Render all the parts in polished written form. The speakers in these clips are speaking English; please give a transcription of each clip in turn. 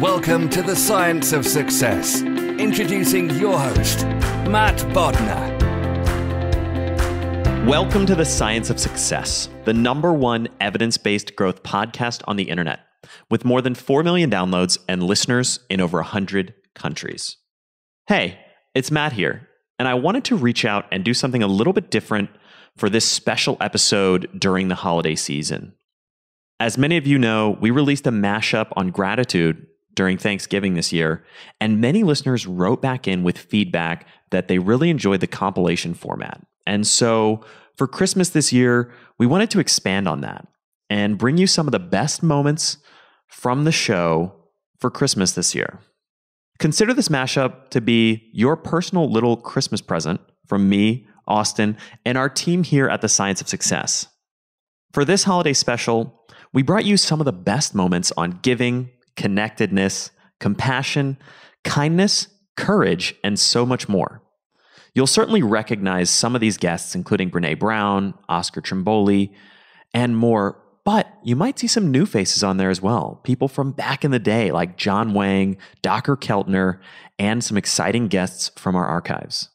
Welcome to the Science of Success. Introducing your host, Matt Bodnar. Welcome to the Science of Success, the #1 evidence-based growth podcast on the internet, with more than 4 million downloads and listeners in over 100 countries. Hey, it's Matt here, and I wanted to reach out and do something a little bit different for this special episode during the holiday season. As many of you know, we released a mashup on gratitude during Thanksgiving this year, and many listeners wrote back in with feedback that they really enjoyed the compilation format. And so for Christmas this year, we wanted to expand on that and bring you some of the best moments from the show for Christmas this year. Consider this mashup to be your personal little Christmas present from me, Austin, and our team here at the Science of Success. For this holiday special, we brought you some of the best moments on giving, connectedness, compassion, kindness, courage, and so much more. You'll certainly recognize some of these guests, including Brene Brown, Oscar Trimboli, and more, but you might see some new faces on there as well. People from back in the day like John Wang, Dr. Keltner, and some exciting guests from our archives.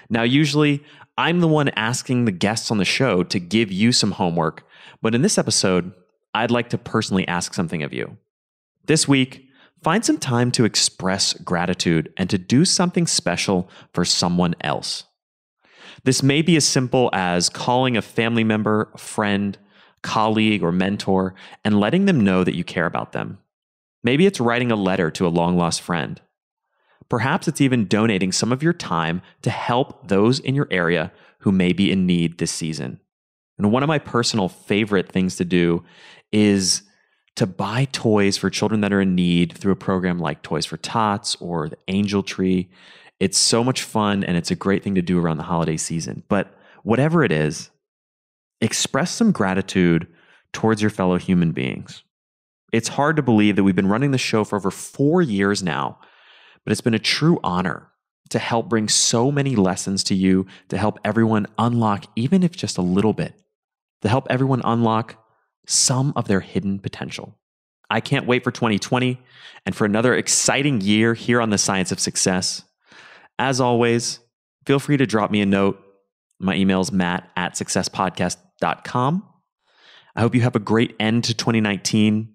Now, usually, I'm the one asking the guests on the show to give you some homework, but in this episode, I'd like to personally ask something of you. This week, find some time to express gratitude and to do something special for someone else. This may be as simple as calling a family member, a friend, colleague, or mentor and letting them know that you care about them. Maybe it's writing a letter to a long-lost friend. Perhaps it's even donating some of your time to help those in your area who may be in need this season. And one of my personal favorite things to do is to buy toys for children that are in need through a program like Toys for Tots or the Angel Tree. It's so much fun and it's a great thing to do around the holiday season. But whatever it is, express some gratitude towards your fellow human beings. It's hard to believe that we've been running the show for over 4 years now, but it's been a true honor to help bring so many lessons to you, to help everyone unlock, even if just a little bit, to help everyone unlock some of their hidden potential. I can't wait for 2020 and for another exciting year here on the Science of Success. As always, feel free to drop me a note. My email is matt@successpodcast.com. I hope you have a great end to 2019,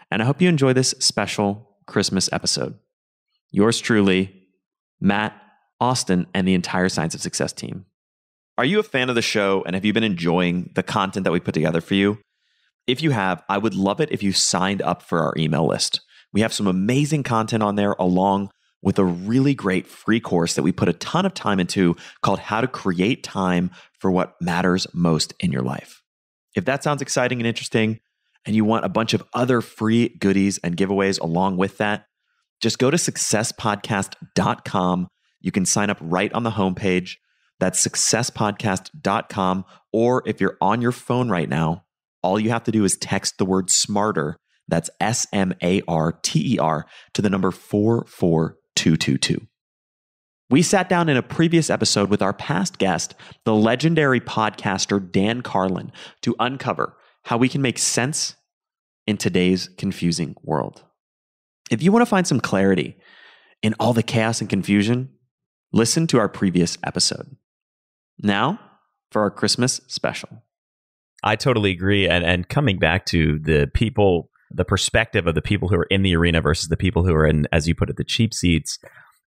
and I hope you enjoy this special Christmas episode. Yours truly, Matt, Austin, and the entire Science of Success team. Are you a fan of the show, and have you been enjoying the content that we put together for you? If you have, I would love it if you signed up for our email list. We have some amazing content on there, along with a really great free course that we put a ton of time into called How to Create Time for What Matters Most in Your Life. If that sounds exciting and interesting, and you want a bunch of other free goodies and giveaways along with that, just go to successpodcast.com. You can sign up right on the homepage. That's successpodcast.com. Or if you're on your phone right now, all you have to do is text the word SMARTER, that's SMARTER, to the number 44222. We sat down in a previous episode with our past guest, the legendary podcaster Dan Carlin, to uncover how we can make sense in today's confusing world. If you want to find some clarity in all the chaos and confusion, listen to our previous episode. Now, for our Christmas special. I totally agree. And coming back to the people, the perspective of the people who are in the arena versus the people who are in, as you put it, the cheap seats,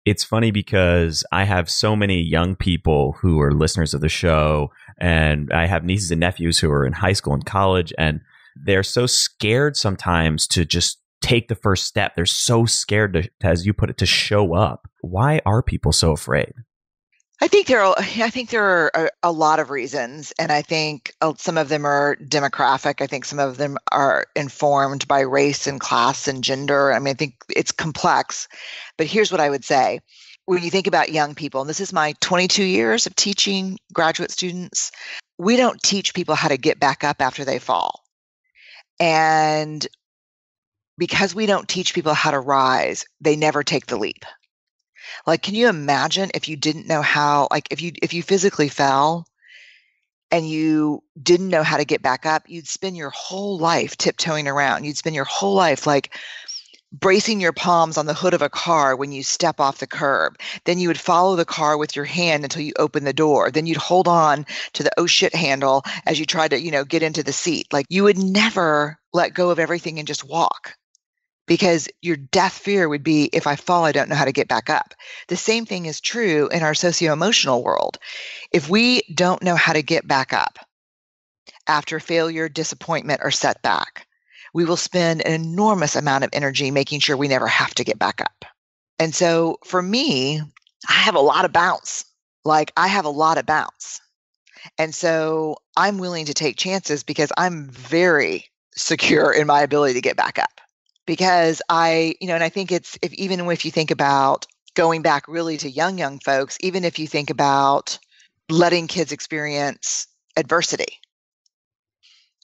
it's funny because I have so many young people who are listeners of the show, and I have nieces and nephews who are in high school and college, and they're so scared sometimes to just take the first step. They're so scared to, as you put it, to show up. Why are people so afraid? I think there are a lot of reasons, and I think some of them are demographic. I think some of them are informed by race and class and gender. I mean, I think it's complex, but here's what I would say. When you think about young people, and this is my 22 years of teaching graduate students, we don't teach people how to get back up after they fall. And because we don't teach people how to rise, they never take the leap. Like, can you imagine if you didn't know how, like if you physically fell and you didn't know how to get back up, you'd spend your whole life tiptoeing around. You'd spend your whole life like bracing your palms on the hood of a car when you step off the curb. Then you would follow the car with your hand until you open the door. Then you'd hold on to the oh shit handle as you try to, get into the seat. Like, you would never let go of everything and just walk, because your death fear would be, if I fall, I don't know how to get back up. The same thing is true in our socio-emotional world. If we don't know how to get back up after failure, disappointment, or setback, we will spend an enormous amount of energy making sure we never have to get back up. And so for me, I have a lot of bounce. And so I'm willing to take chances because I'm very secure in my ability to get back up. Because and I think even if you think about going back really to young folks, even if you think about letting kids experience adversity.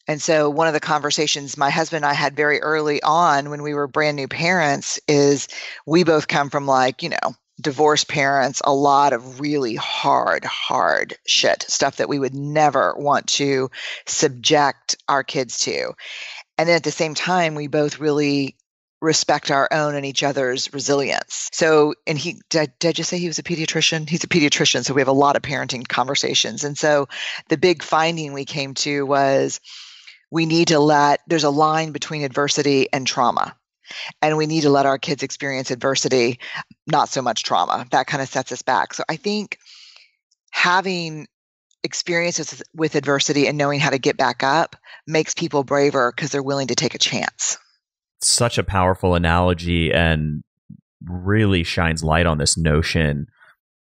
And so one of the conversations my husband and I had very early on when we were brand new parents is, we both come from divorced parents, a lot of really hard shit, stuff that we would never want to subject our kids to. And then at the same time, we both really respect our own and each other's resilience. So, and did I just say he was a pediatrician? He's a pediatrician. So we have a lot of parenting conversations. And so the big finding we came to was, there's a line between adversity and trauma. And we need to let our kids experience adversity, not so much trauma. That kind of sets us back. So I think having experiences with adversity and knowing how to get back up makes people braver because they're willing to take a chance. Such a powerful analogy and really shines light on this notion.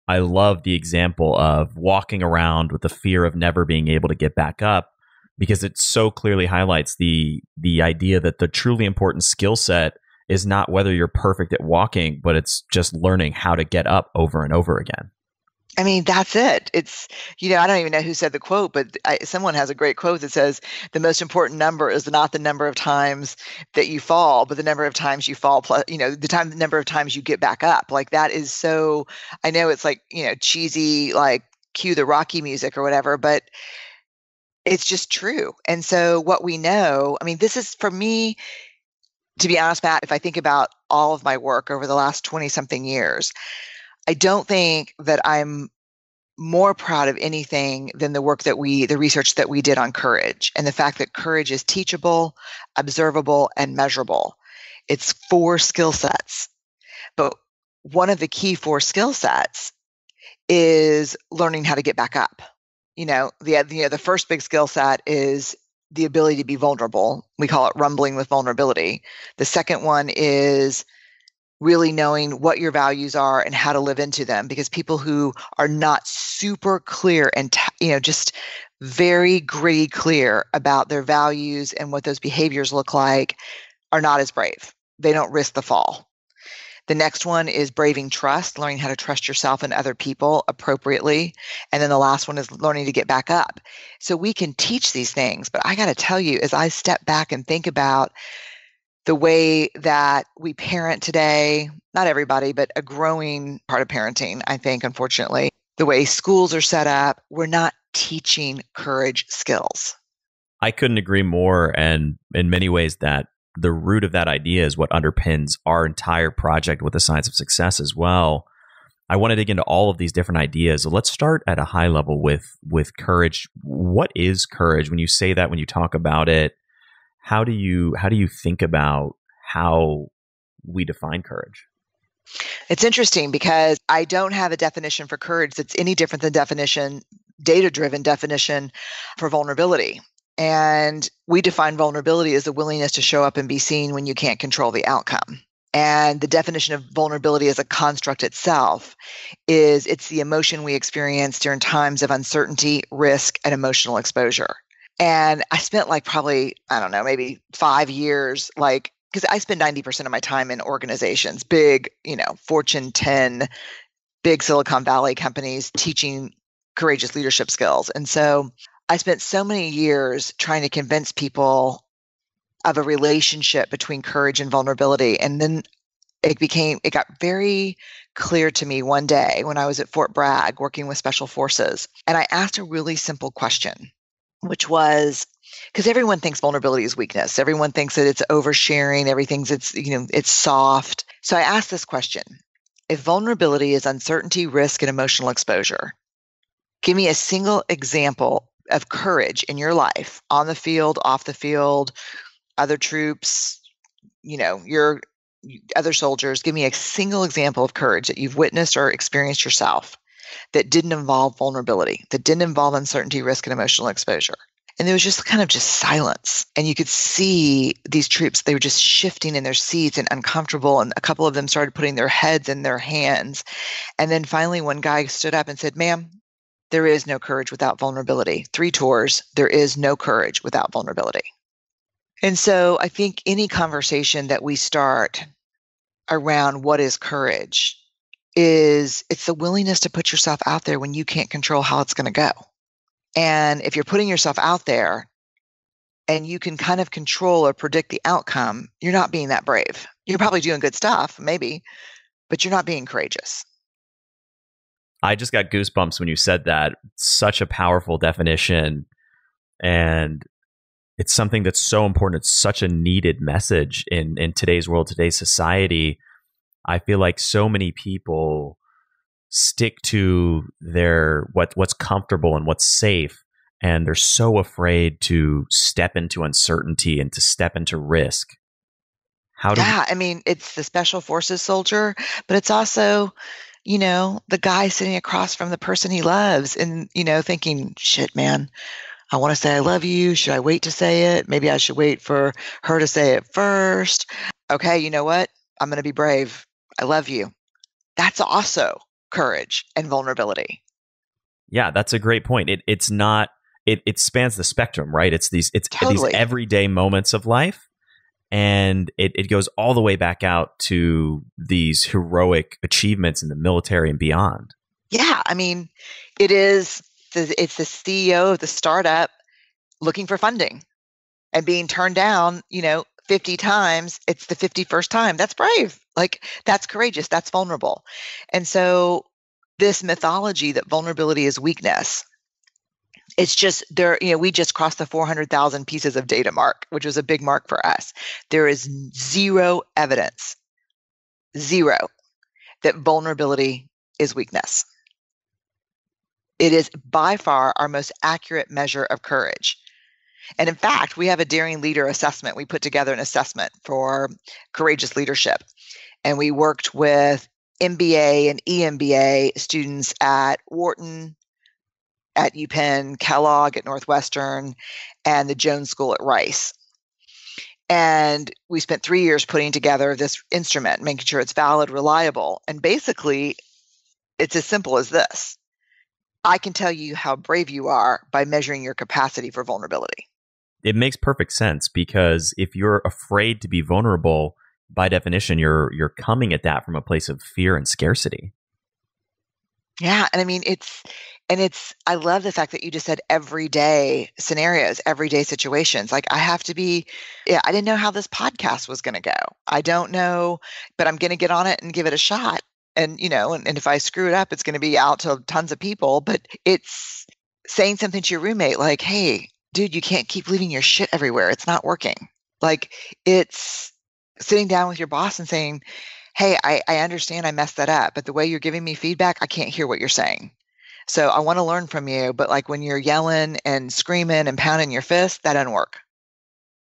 I love the example of walking around with the fear of never being able to get back up, because it so clearly highlights the idea that the truly important skill set is not whether you're perfect at walking, but it's just learning how to get up over and over again. I mean, that's it. It's, I don't even know who said the quote, but someone has a great quote that says, the most important number is not the number of times that you fall, but the number of times you fall plus, the number of times you get back up. Like, that is so, I know it's like, cheesy, like cue the Rocky music or whatever, but it's just true. And so what we know, I mean, this is, for me, to be honest, Matt, if I think about all of my work over the last 20 something years, I don't think that I'm more proud of anything than the research that we did on courage, and the fact that courage is teachable, observable, and measurable. It's 4 skill sets. But one of the key 4 skill sets is learning how to get back up. The first big skill set is the ability to be vulnerable. We call it rumbling with vulnerability. The second one is really knowing what your values are and how to live into them, because people who are not super clear and just very gritty clear about their values and what those behaviors look like are not as brave. They don't risk the fall. The next one is braving trust, learning how to trust yourself and other people appropriately. And then the last one is learning to get back up. So we can teach these things, but I got to tell you, as I step back and think about the way that we parent today, not everybody, but a growing part of parenting, I think, unfortunately, the way schools are set up, we're not teaching courage skills. I couldn't agree more. And in many ways, that the root of that idea is what underpins our entire project with the Science of Success as well. I want to dig into all of these different ideas. So let's start at a high level with courage. What is courage? When you say that, when you talk about it, how do you think about how we define courage? It's interesting because I don't have a definition for courage that's any different than data-driven definition for vulnerability. And we define vulnerability as the willingness to show up and be seen when you can't control the outcome. And the definition of vulnerability as a construct itself is it's the emotion we experience during times of uncertainty, risk, and emotional exposure. And I spent probably, I don't know, maybe 5 years, because I spend 90% of my time in organizations, big, Fortune 10, big Silicon Valley companies teaching courageous leadership skills. And so I spent so many years trying to convince people of a relationship between courage and vulnerability. And then it got very clear to me one day when I was at Fort Bragg working with Special Forces. And I asked a really simple question, which was, because everyone thinks vulnerability is weakness. Everyone thinks that it's oversharing. Everything's it's soft. So I asked this question: if vulnerability is uncertainty, risk, and emotional exposure, give me a single example of courage in your life, on the field, off the field, other troops, your other soldiers. Give me a single example of courage that you've witnessed or experienced yourself that didn't involve vulnerability, that didn't involve uncertainty, risk, and emotional exposure. And there was just kind of just silence. And you could see these troops, they were just shifting in their seats and uncomfortable. And a couple of them started putting their heads in their hands. And then finally, one guy stood up and said, "Ma'am, there is no courage without vulnerability. 3 tours, there is no courage without vulnerability." And so I think any conversation that we start around what is courage it's the willingness to put yourself out there when you can't control how it's going to go. And if you're putting yourself out there and you can kind of control or predict the outcome, you're not being that brave. You're probably doing good stuff, maybe, but you're not being courageous. I just got goosebumps when you said that. Such a powerful definition. And it's something that's so important. It's such a needed message in today's world, today's society. I feel like so many people stick to their what's comfortable and what's safe, and they're so afraid to step into uncertainty and to step into risk. I mean, it's the special forces soldier, but it's also, the guy sitting across from the person he loves and, thinking, shit, man, I want to say I love you. Should I wait to say it? Maybe I should wait for her to say it first. Okay, you know what? I'm going to be brave. I love you. That's also courage and vulnerability. Yeah, that's a great point. It's not, it spans the spectrum, right? It's these everyday moments of life. And it goes all the way back out to these heroic achievements in the military and beyond. Yeah, I mean, it's the CEO of the startup looking for funding and being turned down, 50 times. It's the 51st time. That's brave. Like, that's courageous. That's vulnerable. And so this mythology that vulnerability is weakness, it's just there, we just crossed the 400,000 pieces of data mark, which was a big mark for us. There is zero evidence, that vulnerability is weakness. It is by far our most accurate measure of courage. And in fact, we have a daring leader assessment. We put together an assessment for courageous leadership. And we worked with MBA and EMBA students at Wharton, at UPenn, Kellogg at Northwestern, and the Jones School at Rice. And we spent 3 years putting together this instrument, making sure it's valid, reliable. And basically, it's as simple as this. I can tell you how brave you are by measuring your capacity for vulnerability. It makes perfect sense, because if you're afraid to be vulnerable, by definition, you're coming at that from a place of fear and scarcity. Yeah, and I mean, I love the fact that you just said everyday scenarios, everyday situations. Like, I didn't know how this podcast was going to go. I don't know, but I'm going to get on it and give it a shot. And, and if I screw it up, it's going to be out to tons of people. But it's saying something to your roommate like, "Hey, dude, you can't keep leaving your shit everywhere. It's not working." Like, it's sitting down with your boss and saying, "Hey, I understand I messed that up, but the way you're giving me feedback, I can't hear what you're saying. So I want to learn from you. But like, when you're yelling and screaming and pounding your fist, that doesn't work."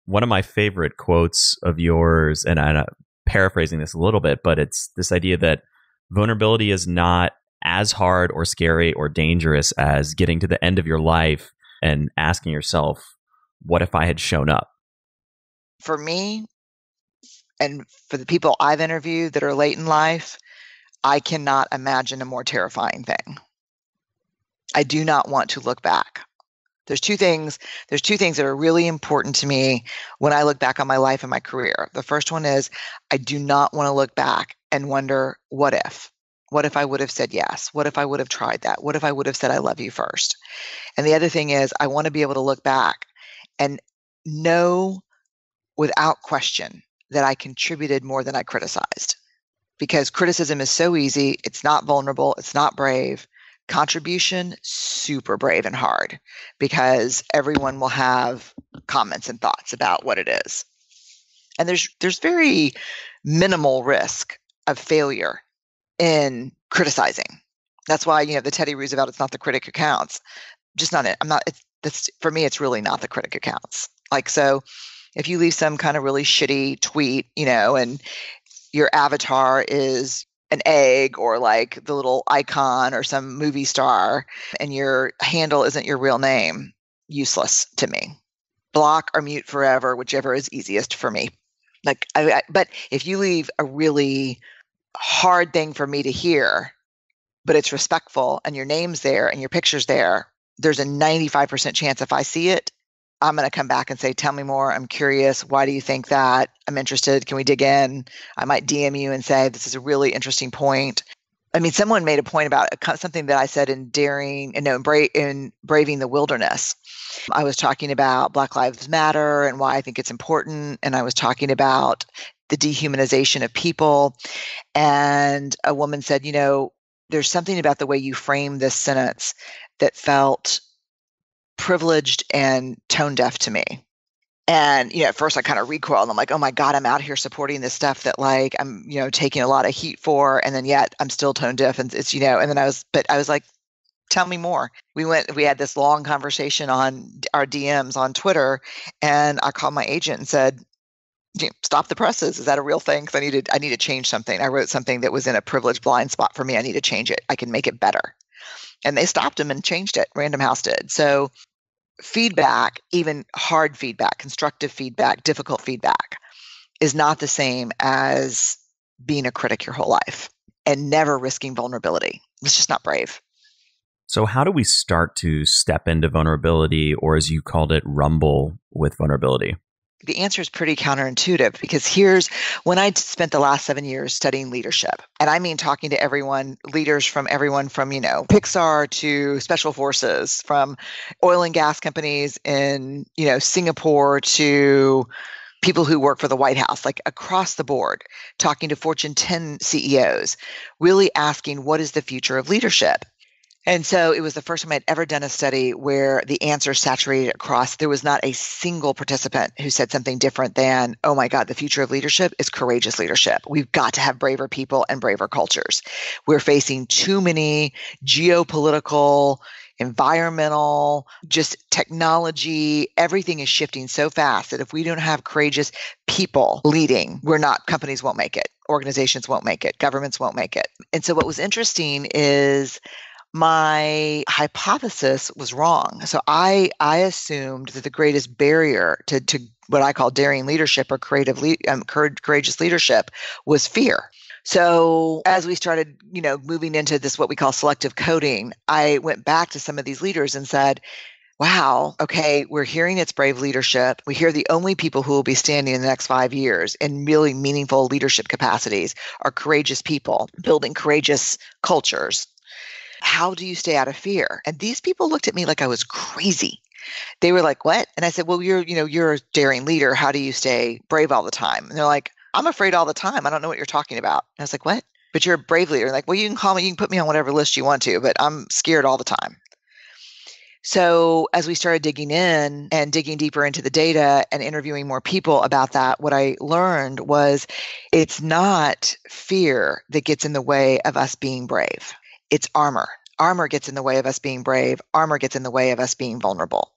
One of my favorite quotes of yours, and I'm paraphrasing this a little bit, but it's this idea that vulnerability is not as hard or scary or dangerous as getting to the end of your life and asking yourself, what if I had shown up? For me, and for the people I've interviewed that are late in life, I cannot imagine a more terrifying thing. I do not want to look back. There's two things that are really important to me when I look back on my life and my career. The first one is, I do not want to look back and wonder, what if? What if I would have said yes? What if I would have tried that? What if I would have said I love you first? And the other thing is, I want to be able to look back and know without question that I contributed more than I criticized. Because criticism is so easy. It's not vulnerable. It's not brave. Contribution, super brave and hard, because everyone will have comments and thoughts about what it is. And there's very minimal risk of failure in criticizing. That's why, the Teddy Roosevelt, it's not the critic who counts. Just not it. For me, it's really not the critic who counts. Like, so if you leave some kind of really shitty tweet, and your avatar is an egg or like the little icon or some movie star and your handle isn't your real name, useless to me. Block or mute forever, whichever is easiest for me. But if you leave a really hard thing for me to hear, but it's respectful and your name's there and your picture's there, there's a 95% chance if I see it, I'm going to come back and say, tell me more. I'm curious. Why do you think that? I'm interested. Can we dig in? I might DM you and say, this is a really interesting point. I mean, someone made a point about something that I said in Braving the Wilderness. I was talking about Black Lives Matter and why I think it's important. And I was talking about the dehumanization of people. And a woman said, there's something about the way you frame this sentence that felt privileged and tone deaf to me. And, at first I kind of recoiled. I'm like, oh my God, I'm out here supporting this stuff that like I'm, taking a lot of heat for. And then yet I'm still tone deaf. And it's, and then I was like, tell me more. We had this long conversation on our DMs on Twitter, and I called my agent and said, stop the presses. Is that a real thing? Because I need to change something. I wrote something that was in a privileged blind spot for me. I need to change it. I can make it better. And they stopped him and changed it. Random House did. So feedback, even hard feedback, constructive feedback, difficult feedback, is not the same as being a critic your whole life and never risking vulnerability. It's just not brave. So how do we start to step into vulnerability, or as you called it, rumble with vulnerability? The answer is pretty counterintuitive, because here's when I spent the last 7 years studying leadership. And I mean, talking to leaders from everyone from, Pixar to special forces, from oil and gas companies in, Singapore to people who work for the White House, like across the board, talking to Fortune 10 CEOs, really asking, what is the future of leadership? And so it was the first time I'd ever done a study where the answer saturated across. There was not a single participant who said something different than, oh my God, the future of leadership is courageous leadership. We've got to have braver people and braver cultures. We're facing too many geopolitical, environmental, just technology. Everything is shifting so fast that if we don't have courageous people leading, companies won't make it. Organizations won't make it. Governments won't make it. And so what was interesting is my hypothesis was wrong. So I assumed that the greatest barrier to what I call daring leadership or courageous leadership was fear. So as we started, moving into this, what we call selective coding, I went back to some of these leaders and said, wow, okay, we're hearing it's brave leadership. We hear the only people who will be standing in the next 5 years in really meaningful leadership capacities are courageous people building courageous cultures. How do you stay out of fear? And these people looked at me like I was crazy. They were like, what? And I said, well, you're a daring leader. How do you stay brave all the time? And they're like, I'm afraid all the time. I don't know what you're talking about. And I was like, what? But you're a brave leader. And like, well, you can put me on whatever list you want to, but I'm scared all the time. So as we started digging in and digging deeper into the data and interviewing more people about that, what I learned was it's not fear that gets in the way of us being brave. It's armor. Armor gets in the way of us being brave. Armor gets in the way of us being vulnerable.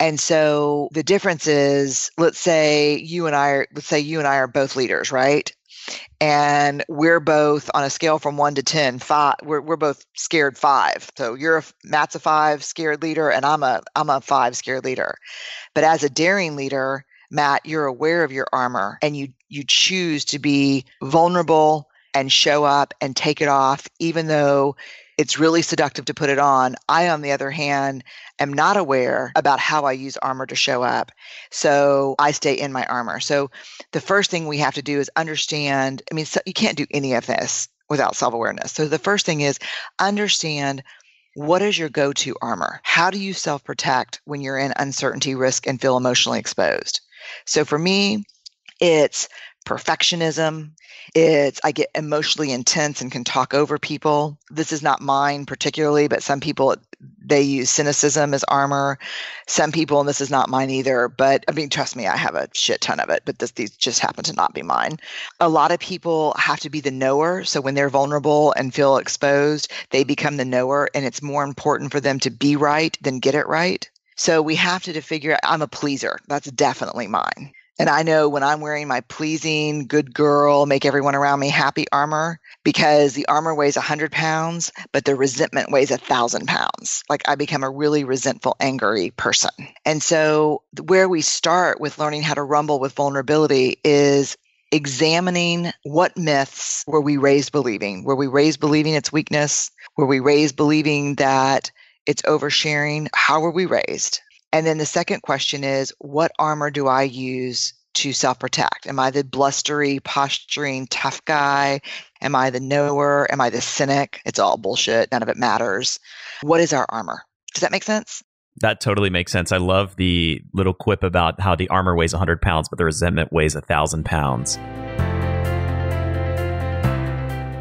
And so the difference is, let's say you and I are both leaders, right? And we're both on a scale from 1 to 10, 5. We're both scared 5. So Matt's a 5 scared leader, and I'm a 5 scared leader. But as a daring leader, Matt, you're aware of your armor, and you choose to be vulnerable and show up and take it off, even though it's really seductive to put it on. I, on the other hand, am not aware about how I use armor to show up. So I stay in my armor. So the first thing we have to do is understand, you can't do any of this without self-awareness. So the first thing is understand, what is your go-to armor? How do you self-protect when you're in uncertainty, risk, and feel emotionally exposed? So for me, it's perfectionism. I get emotionally intense and can talk over people. This is not mine particularly, but some people, they use cynicism as armor. Some people, and this is not mine either, but I mean, trust me, I have a shit ton of it, but these just happen to not be mine. A lot of people have to be the knower. So when they're vulnerable and feel exposed, they become the knower, and it's more important for them to be right than get it right. So we have to figure out, I'm a pleaser. That's definitely mine. And I know when I'm wearing my pleasing, good girl, make everyone around me happy armor, because the armor weighs 100 pounds, but the resentment weighs 1,000 pounds. Like I become a really resentful, angry person. And so where we start with learning how to rumble with vulnerability is examining what myths were we raised believing. Were we raised believing it's weakness? Were we raised believing that it's oversharing? How were we raised? And then the second question is, what armor do I use to self-protect? Am I the blustery, posturing, tough guy? Am I the knower? Am I the cynic? It's all bullshit. None of it matters. What is our armor? Does that make sense? That totally makes sense. I love the little quip about how the armor weighs 100 pounds, but the resentment weighs 1,000 pounds.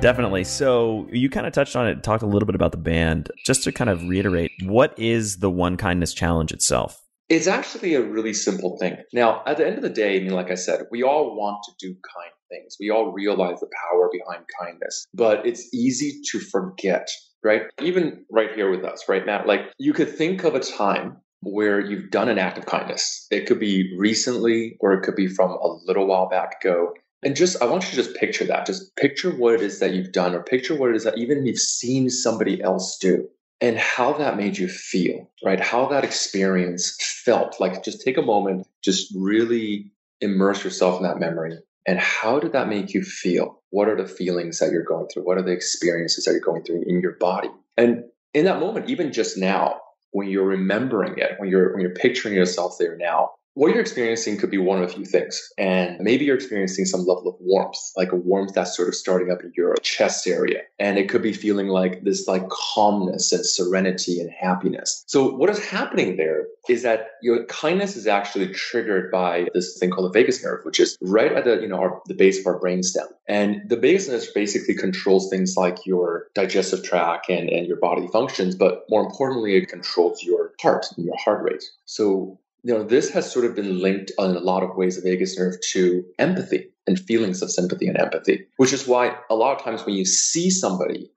Definitely. So you kind of touched on it, talked a little bit about the band. Just to kind of reiterate, what is the One Kindness Challenge itself? It's actually a really simple thing. Now, at the end of the day, I mean, like I said, we all want to do kind things. We all realize the power behind kindness, but it's easy to forget, right? Even right here with us, right, Matt? Like you could think of a time where you've done an act of kindness. It could be recently, or it could be from a little while back ago. And I want you to just picture that. Just picture what it is that you've done, or picture what it is that even you've seen somebody else do, and how that made you feel, right? How that experience felt. Like just take a moment, just really immerse yourself in that memory. And how did that make you feel? What are the feelings that you're going through? What are the experiences that you're going through in your body? And in that moment, even just now, when you're remembering it, when you're picturing yourself there now, what you're experiencing could be one of a few things. And maybe you're experiencing some level of warmth, like a warmth that's sort of starting up in your chest area. And it could be feeling like this like calmness and serenity and happiness. So what is happening there is that your kindness is actually triggered by this thing called the vagus nerve, which is right at the base of our brainstem. And the vagus nerve basically controls things like your digestive tract and your bodily functions, but more importantly, it controls your heart and your heart rate. So this has sort of been linked in a lot of ways, the vagus nerve, to empathy and feelings of sympathy and empathy, which is why a lot of times when you see somebody,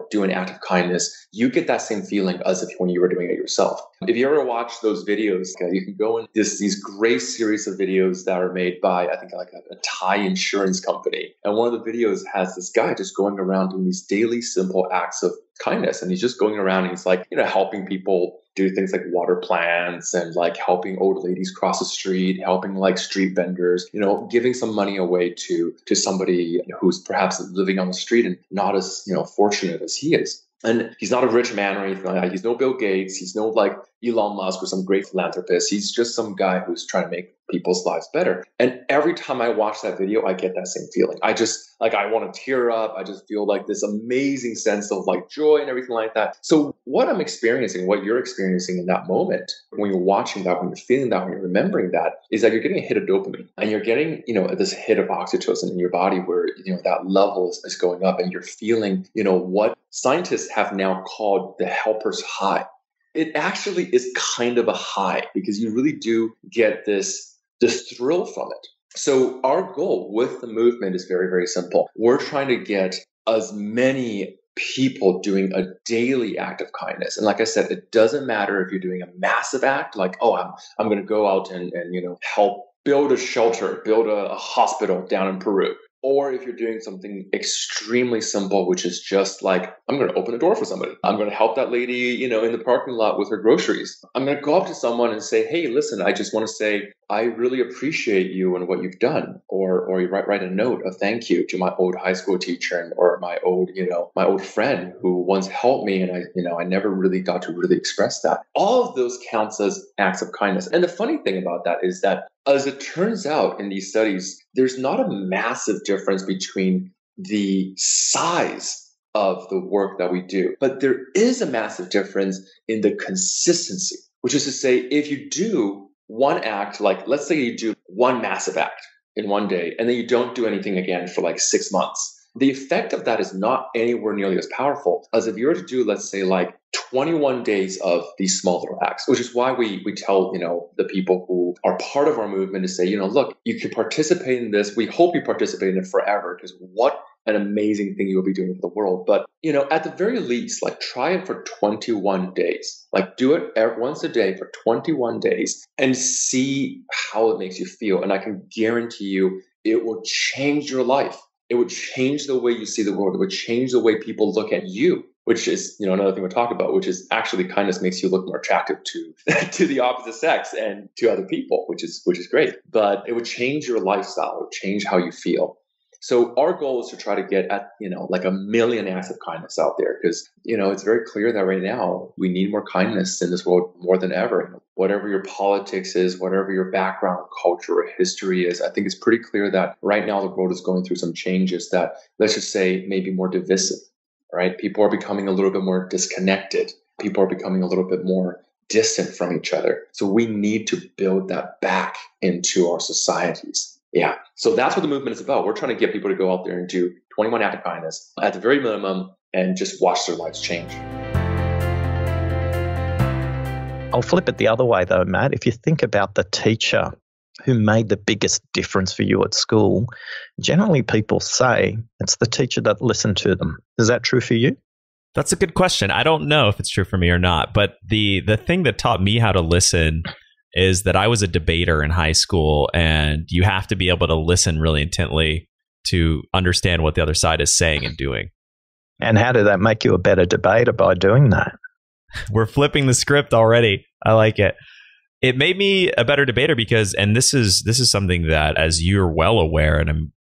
do an act of kindness, you get that same feeling as if when you were doing it yourself. If you ever watch those videos, you can go in these great series of videos that are made by, I think, like a Thai insurance company. And one of the videos has this guy just going around doing these daily simple acts of kindness. And he's just going around and he's like, helping people do things like water plants and like helping old ladies cross the street, helping like street vendors, giving some money away to somebody who's perhaps living on the street and not as, fortunate as he is. And he's not a rich man or anything like that. He's no Bill Gates. He's no like Elon Musk or some great philanthropist. He's just some guy who's trying to make people's lives better. And every time I watch that video, I get that same feeling. I want to tear up. I just feel like this amazing sense of like joy and everything like that. So what I'm experiencing, what you're experiencing in that moment, when you're watching that, when you're feeling that, when you're remembering that, is that you're getting a hit of dopamine and you're getting, this hit of oxytocin in your body where, that level is going up and you're feeling, what scientists have now called the helper's high. It actually is kind of a high because you really do get this thrill from it. So our goal with the movement is very, very simple. We're trying to get as many people doing a daily act of kindness. And like I said, it doesn't matter if you're doing a massive act, like, I'm going to go out and help build a shelter, build a hospital down in Peru. Or if you're doing something extremely simple, which is just like, I'm going to open a door for somebody. I'm going to help that lady, in the parking lot with her groceries. I'm going to go up to someone and say, hey, listen, I just want to say, I really appreciate you and what you've done. Or you write a note of thank you to my old high school teacher or my old friend who once helped me. And I never really got to really express that. All of those counts as acts of kindness. And the funny thing about that is that as it turns out in these studies, there's not a massive difference between the size of the work that we do, but there is a massive difference in the consistency, which is to say, if you do one act, like let's say you do one massive act, in one day, and then you don't do anything again for like 6 months. The effect of that is not anywhere nearly as powerful as if you were to do, let's say, like 21 days of these small little acts, which is why we tell, the people who are part of our movement to say, look, you can participate in this. We hope you participate in it forever, because what an amazing thing you'll be doing for the world. But, at the very least, like try it for 21 days, like do it once a day for 21 days and see how it makes you feel. And I can guarantee you it will change your life. It would change the way you see the world. It would change the way people look at you, which is, another thing we'll talk about, which is actually kindness makes you look more attractive to the opposite sex and to other people, which is great. But it would change your lifestyle. It would change how you feel. So our goal is to try to get at, like 1 million acts of kindness out there, because, it's very clear that right now we need more kindness in this world more than ever. Whatever your politics is, whatever your background, culture, or history is, I think it's pretty clear that right now the world is going through some changes that, let's just say, maybe more divisive, right? People are becoming a little bit more disconnected. People are becoming a little bit more distant from each other. So we need to build that back into our societies. Yeah. So that's what the movement is about. We're trying to get people to go out there and do 21 acts of kindness at the very minimum and just watch their lives change. I'll flip it the other way though, Matt. If you think about the teacher who made the biggest difference for you at school, generally people say it's the teacher that listened to them. Is that true for you? That's a good question. I don't know if it's true for me or not, but the thing that taught me how to listen is that I was a debater in high school, and you have to be able to listen really intently to understand what the other side is saying and doing. And how did that make you a better debater by doing that? We're flipping the script already. I like it. It made me a better debater because, and this is something that, as you're well aware, and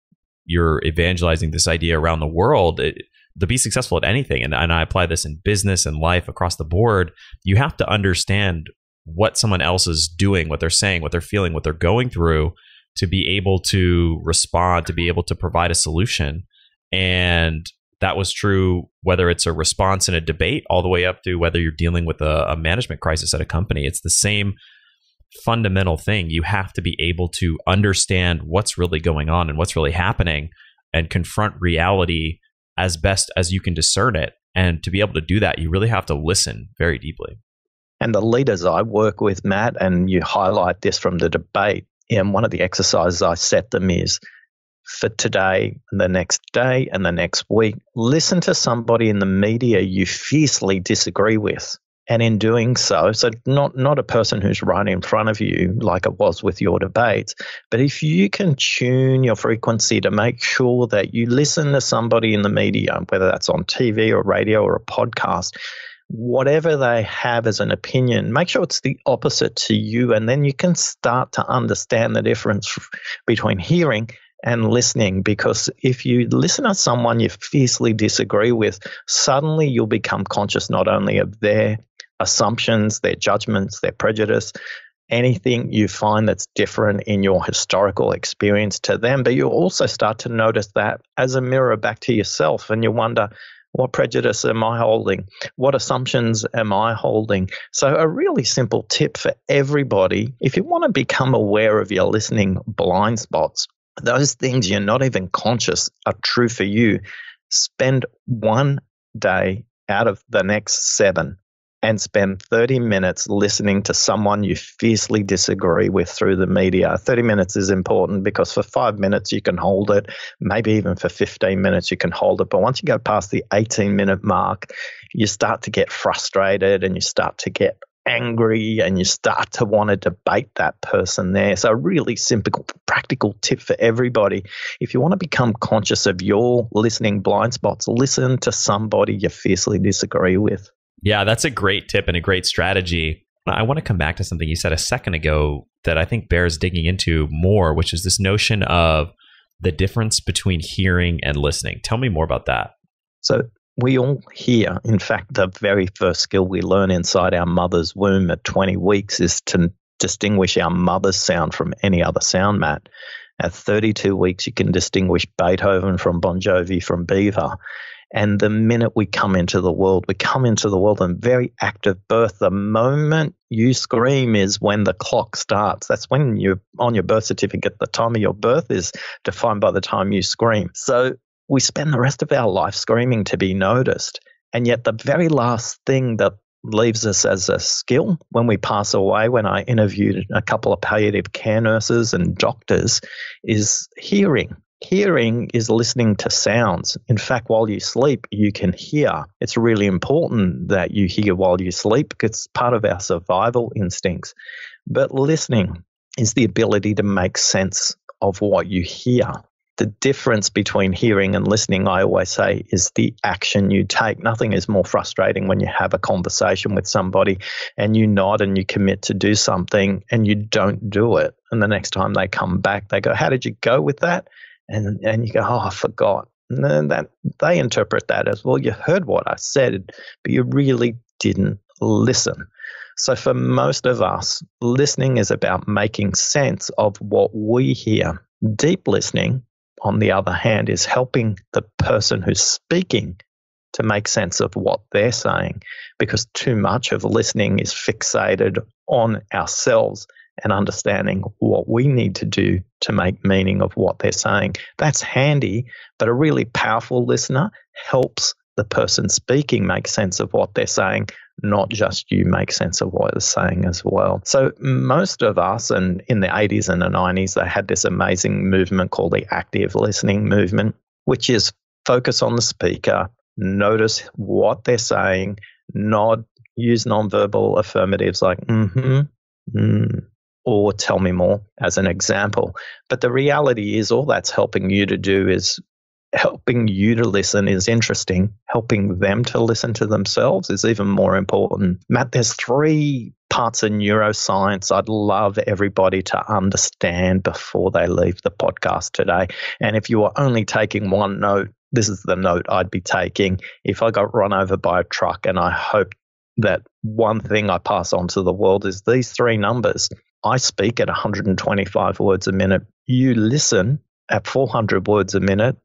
you're evangelizing this idea around the world, to be successful at anything, and I apply this in business and life across the board, you have to understand what someone else is doing, what they're saying, what they're feeling, what they're going through, to be able to respond, to be able to provide a solution. And that was true whether it's a response in a debate all the way up to whether you're dealing with a management crisis at a company. It's the same fundamental thing. You have to be able to understand what's really going on and what's really happening and confront reality as best as you can discern it. And to be able to do that, you really have to listen very deeply. And the leaders I work with, Matt, and you highlight this from the debate, and one of the exercises I set them is, for today and the next day and the next week, listen to somebody in the media you fiercely disagree with. And in doing so not a person who's right in front of you like it was with your debates, but if you can tune your frequency to make sure that you listen to somebody in the media, whether that's on TV or radio or a podcast, whatever they have as an opinion, make sure it's the opposite to you, and then you can start to understand the difference between hearing and listening. Because if you listen to someone you fiercely disagree with, suddenly you'll become conscious not only of their assumptions, their judgments, their prejudice, anything you find that's different in your historical experience to them, but you also start to notice that as a mirror back to yourself, and you wonder, what prejudice am I holding? What assumptions am I holding? So a really simple tip for everybody, if you want to become aware of your listening blind spots, those things you're not even conscious are true for you, spend one day out of the next 7 and spend 30 minutes listening to someone you fiercely disagree with through the media. 30 minutes is important because for 5 minutes you can hold it, maybe even for 15 minutes you can hold it. But once you go past the 18-minute mark, you start to get frustrated and you start to get angry and you start to want to debate that person there. So a really simple, practical tip for everybody. If you want to become conscious of your listening blind spots, listen to somebody you fiercely disagree with. Yeah, that's a great tip and a great strategy. I want to come back to something you said a second ago that I think bears digging into more, which is this notion of the difference between hearing and listening. Tell me more about that. So we all hear. In fact, the very first skill we learn inside our mother's womb at 20 weeks is to distinguish our mother's sound from any other sound, Matt. At 32 weeks, you can distinguish Beethoven from Bon Jovi from Beaver. And the minute we come into the world in very active birth. The moment you scream is when the clock starts. That's when you're on your birth certificate. The time of your birth is defined by the time you scream. So we spend the rest of our life screaming to be noticed. And yet the very last thing that leaves us as a skill when we pass away, when I interviewed a couple of palliative care nurses and doctors, is hearing. Hearing is listening to sounds. In fact, while you sleep, you can hear. It's really important that you hear while you sleep because it's part of our survival instincts. But listening is the ability to make sense of what you hear. The difference between hearing and listening, I always say, is the action you take. Nothing is more frustrating when you have a conversation with somebody and you nod and you commit to do something and you don't do it. And the next time they come back, they go, "How did you go with that?" And you go, "Oh, I forgot." And then they interpret that as, "Well, you heard what I said, but you really didn't listen." So for most of us, listening is about making sense of what we hear. Deep listening, on the other hand, is helping the person who's speaking to make sense of what they're saying, because too much of listening is fixated on ourselves and understanding what we need to do to make meaning of what they're saying. That's handy, but a really powerful listener helps the person speaking make sense of what they're saying, not just you make sense of what they're saying as well. So most of us, and in the 80s and the 90s, they had this amazing movement called the active listening movement, which is focus on the speaker, notice what they're saying, nod, use nonverbal affirmatives like or tell me more as an example. But the reality is all that's helping you to do is helping you to listen is interesting. Helping them to listen to themselves is even more important. Matt, there's 3 parts of neuroscience I'd love everybody to understand before they leave the podcast today. And if you were only taking one note, this is the note I'd be taking. If I got run over by a truck, and I hope that one thing I pass on to the world is these 3 numbers. I speak at 125 words a minute. You listen at 400 words a minute.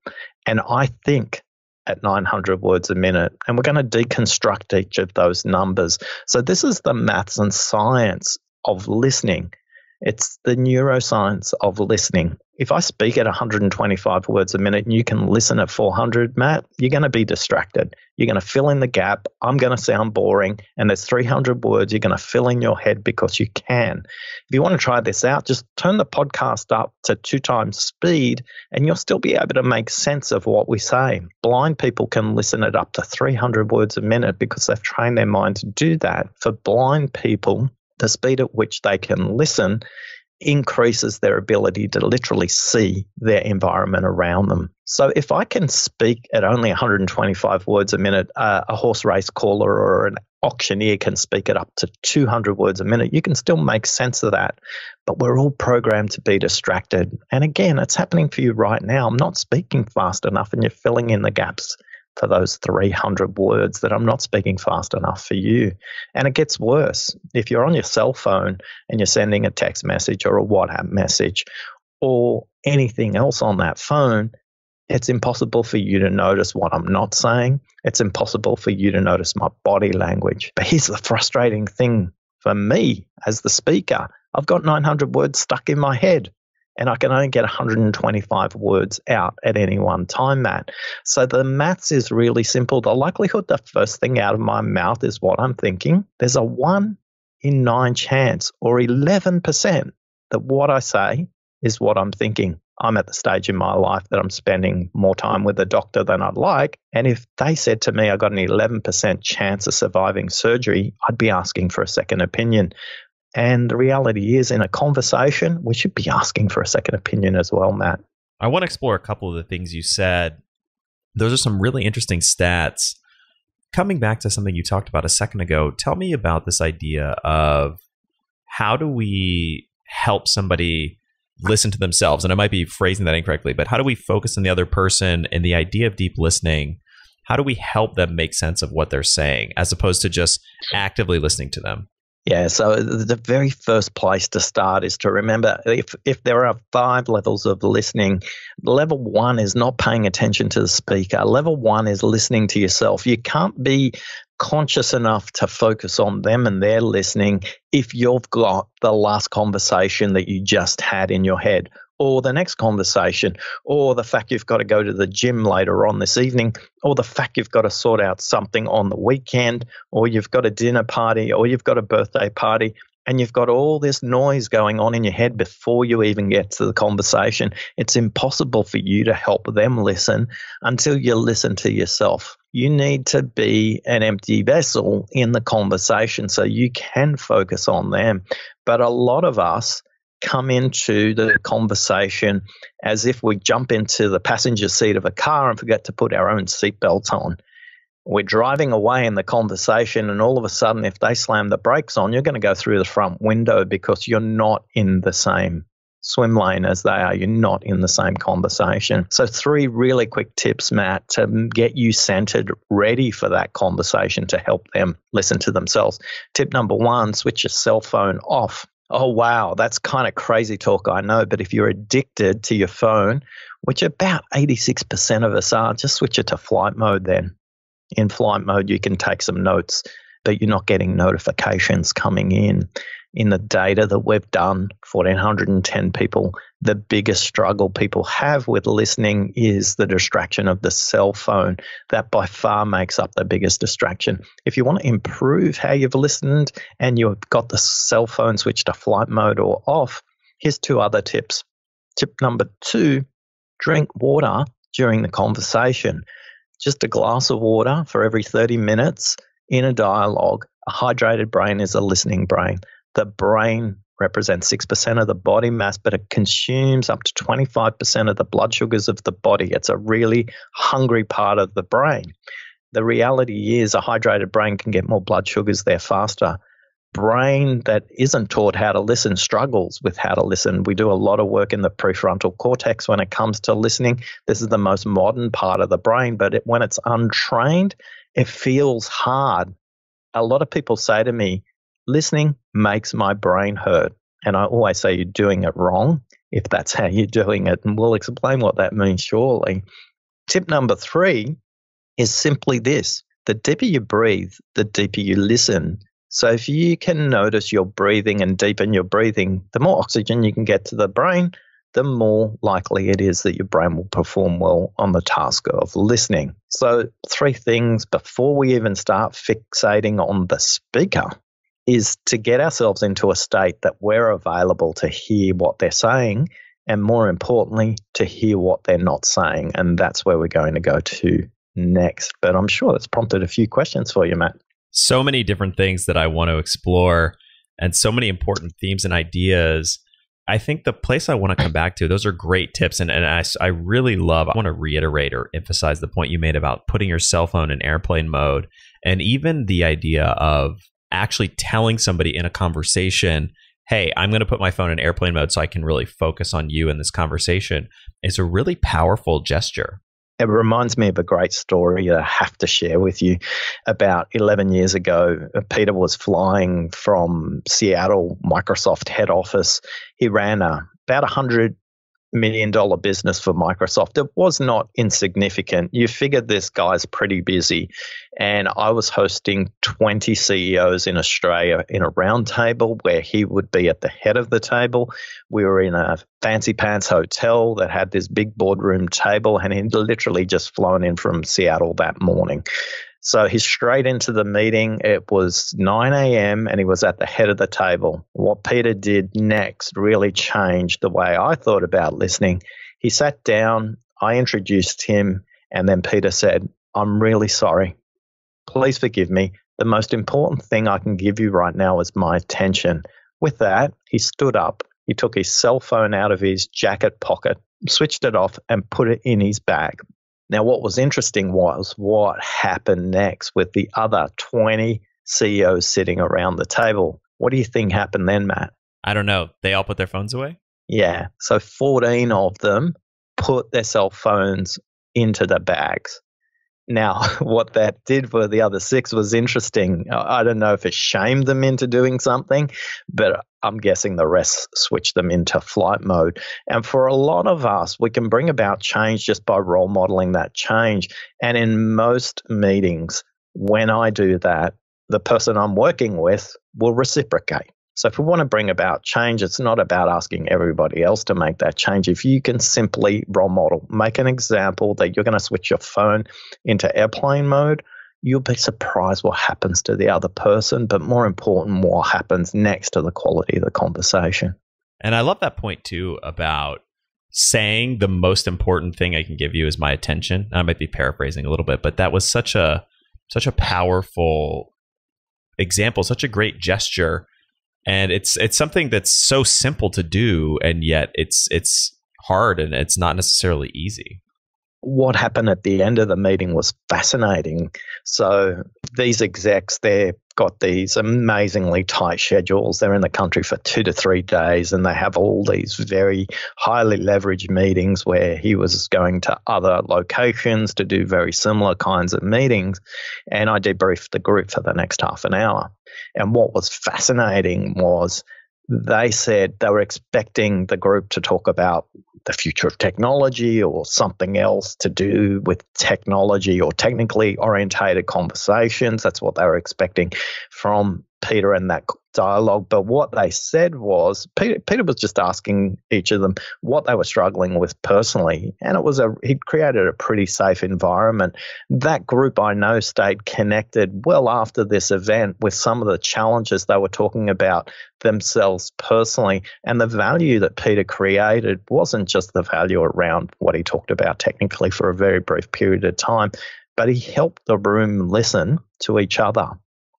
And I think at 900 words a minute. And we're going to deconstruct each of those numbers. So this is the maths and science of listening. It's the neuroscience of listening. If I speak at 125 words a minute and you can listen at 400, Matt, you're going to be distracted. You're going to fill in the gap. I'm going to sound boring. And there's 300 words you're going to fill in your head because you can. If you want to try this out, just turn the podcast up to 2 times speed and you'll still be able to make sense of what we say. Blind people can listen at up to 300 words a minute because they've trained their mind to do that. For blind people, the speed at which they can listen increases their ability to literally see their environment around them. So if I can speak at only 125 words a minute, a horse race caller or an auctioneer can speak at up to 200 words a minute, you can still make sense of that. But we're all programmed to be distracted. And again, it's happening for you right now. I'm not speaking fast enough and you're filling in the gaps for those 300 words that I'm not speaking fast enough for you. And it gets worse. If you're on your cell phone and you're sending a text message or a WhatsApp message or anything else on that phone, it's impossible for you to notice what I'm not saying. It's impossible for you to notice my body language. But here's the frustrating thing for me as the speaker. I've got 900 words stuck in my head. And I can only get 125 words out at any one time, Matt. So the maths is really simple. The likelihood the first thing out of my mouth is what I'm thinking, there's a 1 in 9 chance or 11% that what I say is what I'm thinking. I'm at the stage in my life that I'm spending more time with a doctor than I'd like. And if they said to me I got an 11% chance of surviving surgery, I'd be asking for a second opinion. And the reality is, in a conversation, we should be asking for a second opinion as well, Matt. I want to explore a couple of the things you said. Those are some really interesting stats. Coming back to something you talked about a second ago, tell me about this idea of how do we help somebody listen to themselves? And I might be phrasing that incorrectly, but how do we focus on the other person and the idea of deep listening? How do we help them make sense of what they're saying as opposed to just actively listening to them? Yeah, so the very first place to start is to remember if there are 5 levels of listening, level 1 is not paying attention to the speaker. Level 1 is listening to yourself. You can't be conscious enough to focus on them and their listening if you've got the last conversation that you just had in your head, or the next conversation, or the fact you've got to go to the gym later on this evening, or the fact you've got to sort out something on the weekend, or you've got a dinner party, or you've got a birthday party, and you've got all this noise going on in your head before you even get to the conversation. It's impossible for you to help them listen until you listen to yourself. You need to be an empty vessel in the conversation so you can focus on them. But a lot of us come into the conversation as if we jump into the passenger seat of a car and forget to put our own seatbelt on. We're driving away in the conversation, and all of a sudden, if they slam the brakes on, you're going to go through the front window because you're not in the same swim lane as they are. You're not in the same conversation. So 3 really quick tips, Matt, to get you centered, ready for that conversation to help them listen to themselves. Tip number 1, switch your cell phone off. Oh, wow, that's kind of crazy talk, I know, but if you're addicted to your phone, which about 86% of us are, just switch it to flight mode then. In flight mode, you can take some notes, but you're not getting notifications coming in. In the data that we've done, 1,410 people, the biggest struggle people have with listening is the distraction of the cell phone. That by far makes up the biggest distraction. If you want to improve how you've listened and you've got the cell phone switched to flight mode or off, here's 2 other tips. Tip number 2, drink water during the conversation. Just a glass of water for every 30 minutes in a dialogue. A hydrated brain is a listening brain. The brain represents 6% of the body mass, but it consumes up to 25% of the blood sugars of the body. It's a really hungry part of the brain. The reality is a hydrated brain can get more blood sugars there faster. Brain that isn't taught how to listen struggles with how to listen. We do a lot of work in the prefrontal cortex when it comes to listening. This is the most modern part of the brain, but when it's untrained, it feels hard. A lot of people say to me, listening makes my brain hurt. And I always say you're doing it wrong if that's how you're doing it. And we'll explain what that means shortly. Tip number 3 is simply this. The deeper you breathe, the deeper you listen. So if you can notice your breathing and deepen your breathing, the more oxygen you can get to the brain, the more likely it is that your brain will perform well on the task of listening. So 3 things before we even start fixating on the speaker is to get ourselves into a state that we're available to hear what they're saying, and more importantly, to hear what they're not saying. And that's where we're going to go to next. But I'm sure that's prompted a few questions for you, Matt. So many different things that I want to explore and so many important themes and ideas. I think the place I want to come back to, those are great tips. And I really love, I want to reiterate or emphasize the point you made about putting your cell phone in airplane mode, and even the idea of actually telling somebody in a conversation, hey, I'm going to put my phone in airplane mode so I can really focus on you in this conversation, is a really powerful gesture. It reminds me of a great story I have to share with you. About 11 years ago, Peter was flying from Seattle, Microsoft head office. He ran about $100 million business for Microsoft. It was not insignificant. You figured this guy's pretty busy. And I was hosting 20 CEOs in Australia in a round table where he would be at the head of the table. We were in a fancy pants hotel that had this big boardroom table, and he'd literally just flown in from Seattle that morning. So he's straight into the meeting. It was 9 a.m. and he was at the head of the table. What Peter did next really changed the way I thought about listening. He sat down, I introduced him, and then Peter said, "I'm really sorry. Please forgive me. The most important thing I can give you right now is my attention." With that, he stood up. He took his cell phone out of his jacket pocket, switched it off, and put it in his bag. Now, what was interesting was what happened next with the other 20 CEOs sitting around the table. What do you think happened then, Matt? I don't know. They all put their phones away? Yeah. So 14 of them put their cell phones into the bags. Now, what that did for the other 6 was interesting. I don't know if it shamed them into doing something, but I'm guessing the rest switched them into flight mode. And for a lot of us, we can bring about change just by role modeling that change. And in most meetings, when I do that, the person I'm working with will reciprocate. So if we want to bring about change, it's not about asking everybody else to make that change. If you can simply role model, make an example that you're going to switch your phone into airplane mode, you'll be surprised what happens to the other person, but more important, what happens next to the quality of the conversation. And I love that point too about saying the most important thing I can give you is my attention. I might be paraphrasing a little bit, but that was such a powerful example, such a great gesture. And it's something that's so simple to do, and yet it's hard and it's not necessarily easy. What happened at the end of the meeting was fascinating. So these execs, they've got these amazingly tight schedules. They're in the country for 2 to 3 days, and they have all these very highly leveraged meetings where he was going to other locations to do very similar kinds of meetings. And I debriefed the group for the next half an hour. And what was fascinating was they said they were expecting the group to talk about the future of technology or something else to do with technology or technically orientated conversations. That's what they were expecting from Peter in that dialogue. But what they said was Peter was just asking each of them what they were struggling with personally. And he'd created a pretty safe environment. That group, I know, stayed connected well after this event with some of the challenges they were talking about themselves personally. And the value that Peter created wasn't just the value around what he talked about technically for a very brief period of time, but he helped the room listen to each other.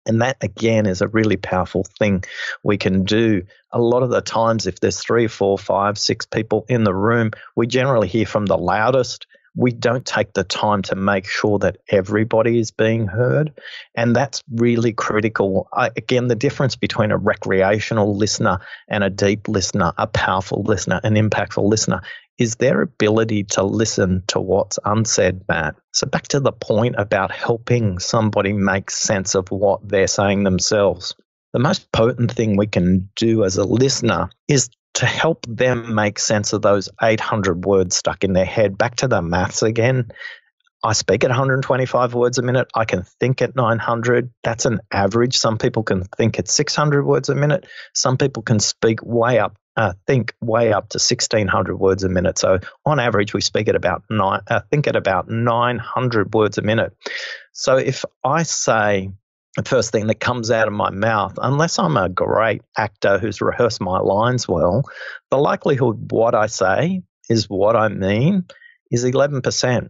And that, again, is a really powerful thing we can do. A lot of the times, if there's 3, 4, 5, 6 people in the room, we generally hear from the loudest. We don't take the time to make sure that everybody is being heard. And that's really critical. Again, the difference between a recreational listener and a deep listener, a powerful listener, an impactful listener, is their ability to listen to what's unsaid, Matt. So back to the point about helping somebody make sense of what they're saying themselves. The most potent thing we can do as a listener is to help them make sense of those 800 words stuck in their head. Back to the maths again. I speak at 125 words a minute. I can think at 900. That's an average. Some people can think at 600 words a minute. Some people can think way up to 1,600 words a minute. So on average, we think at about 900 words a minute. So if I say the first thing that comes out of my mouth, unless I'm a great actor who's rehearsed my lines well, the likelihood what I say is what I mean is 11%.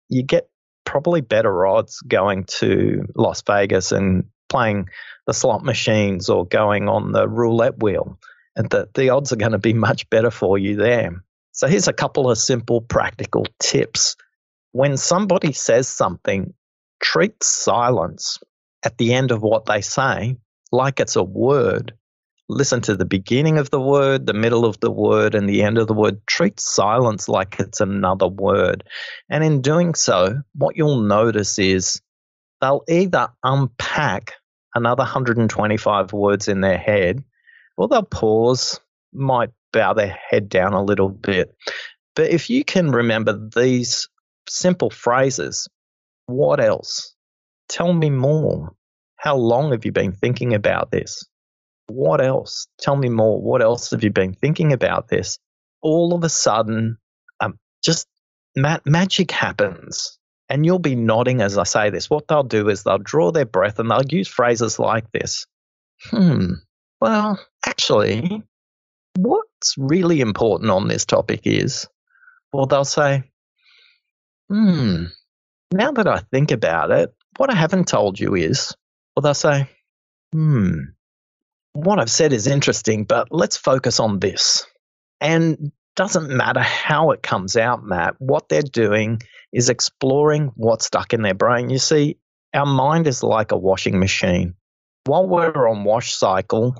You get probably better odds going to Las Vegas and playing the slot machines or going on the roulette wheel. And the odds are going to be much better for you there. So here's a couple of simple practical tips. When somebody says something, treat silence at the end of what they say like it's a word. Listen to the beginning of the word, the middle of the word, and the end of the word. Treat silence like it's another word. And in doing so, what you'll notice is they'll either unpack another 125 words in their head, or they'll pause, might bow their head down a little bit. But if you can remember these simple phrases, what else? Tell me more. How long have you been thinking about this? What else? Tell me more. What else have you been thinking about this? All of a sudden, just magic happens. And you'll be nodding as I say this. What they'll do is they'll draw their breath and they'll use phrases like this. Well, actually, what's really important on this topic is, well, they'll say, now that I think about it, what I haven't told you is, well, they'll say, what I've said is interesting, but let's focus on this. And doesn't matter how it comes out, Matt, what they're doing is exploring what's stuck in their brain. You see, our mind is like a washing machine. While we're on wash cycle,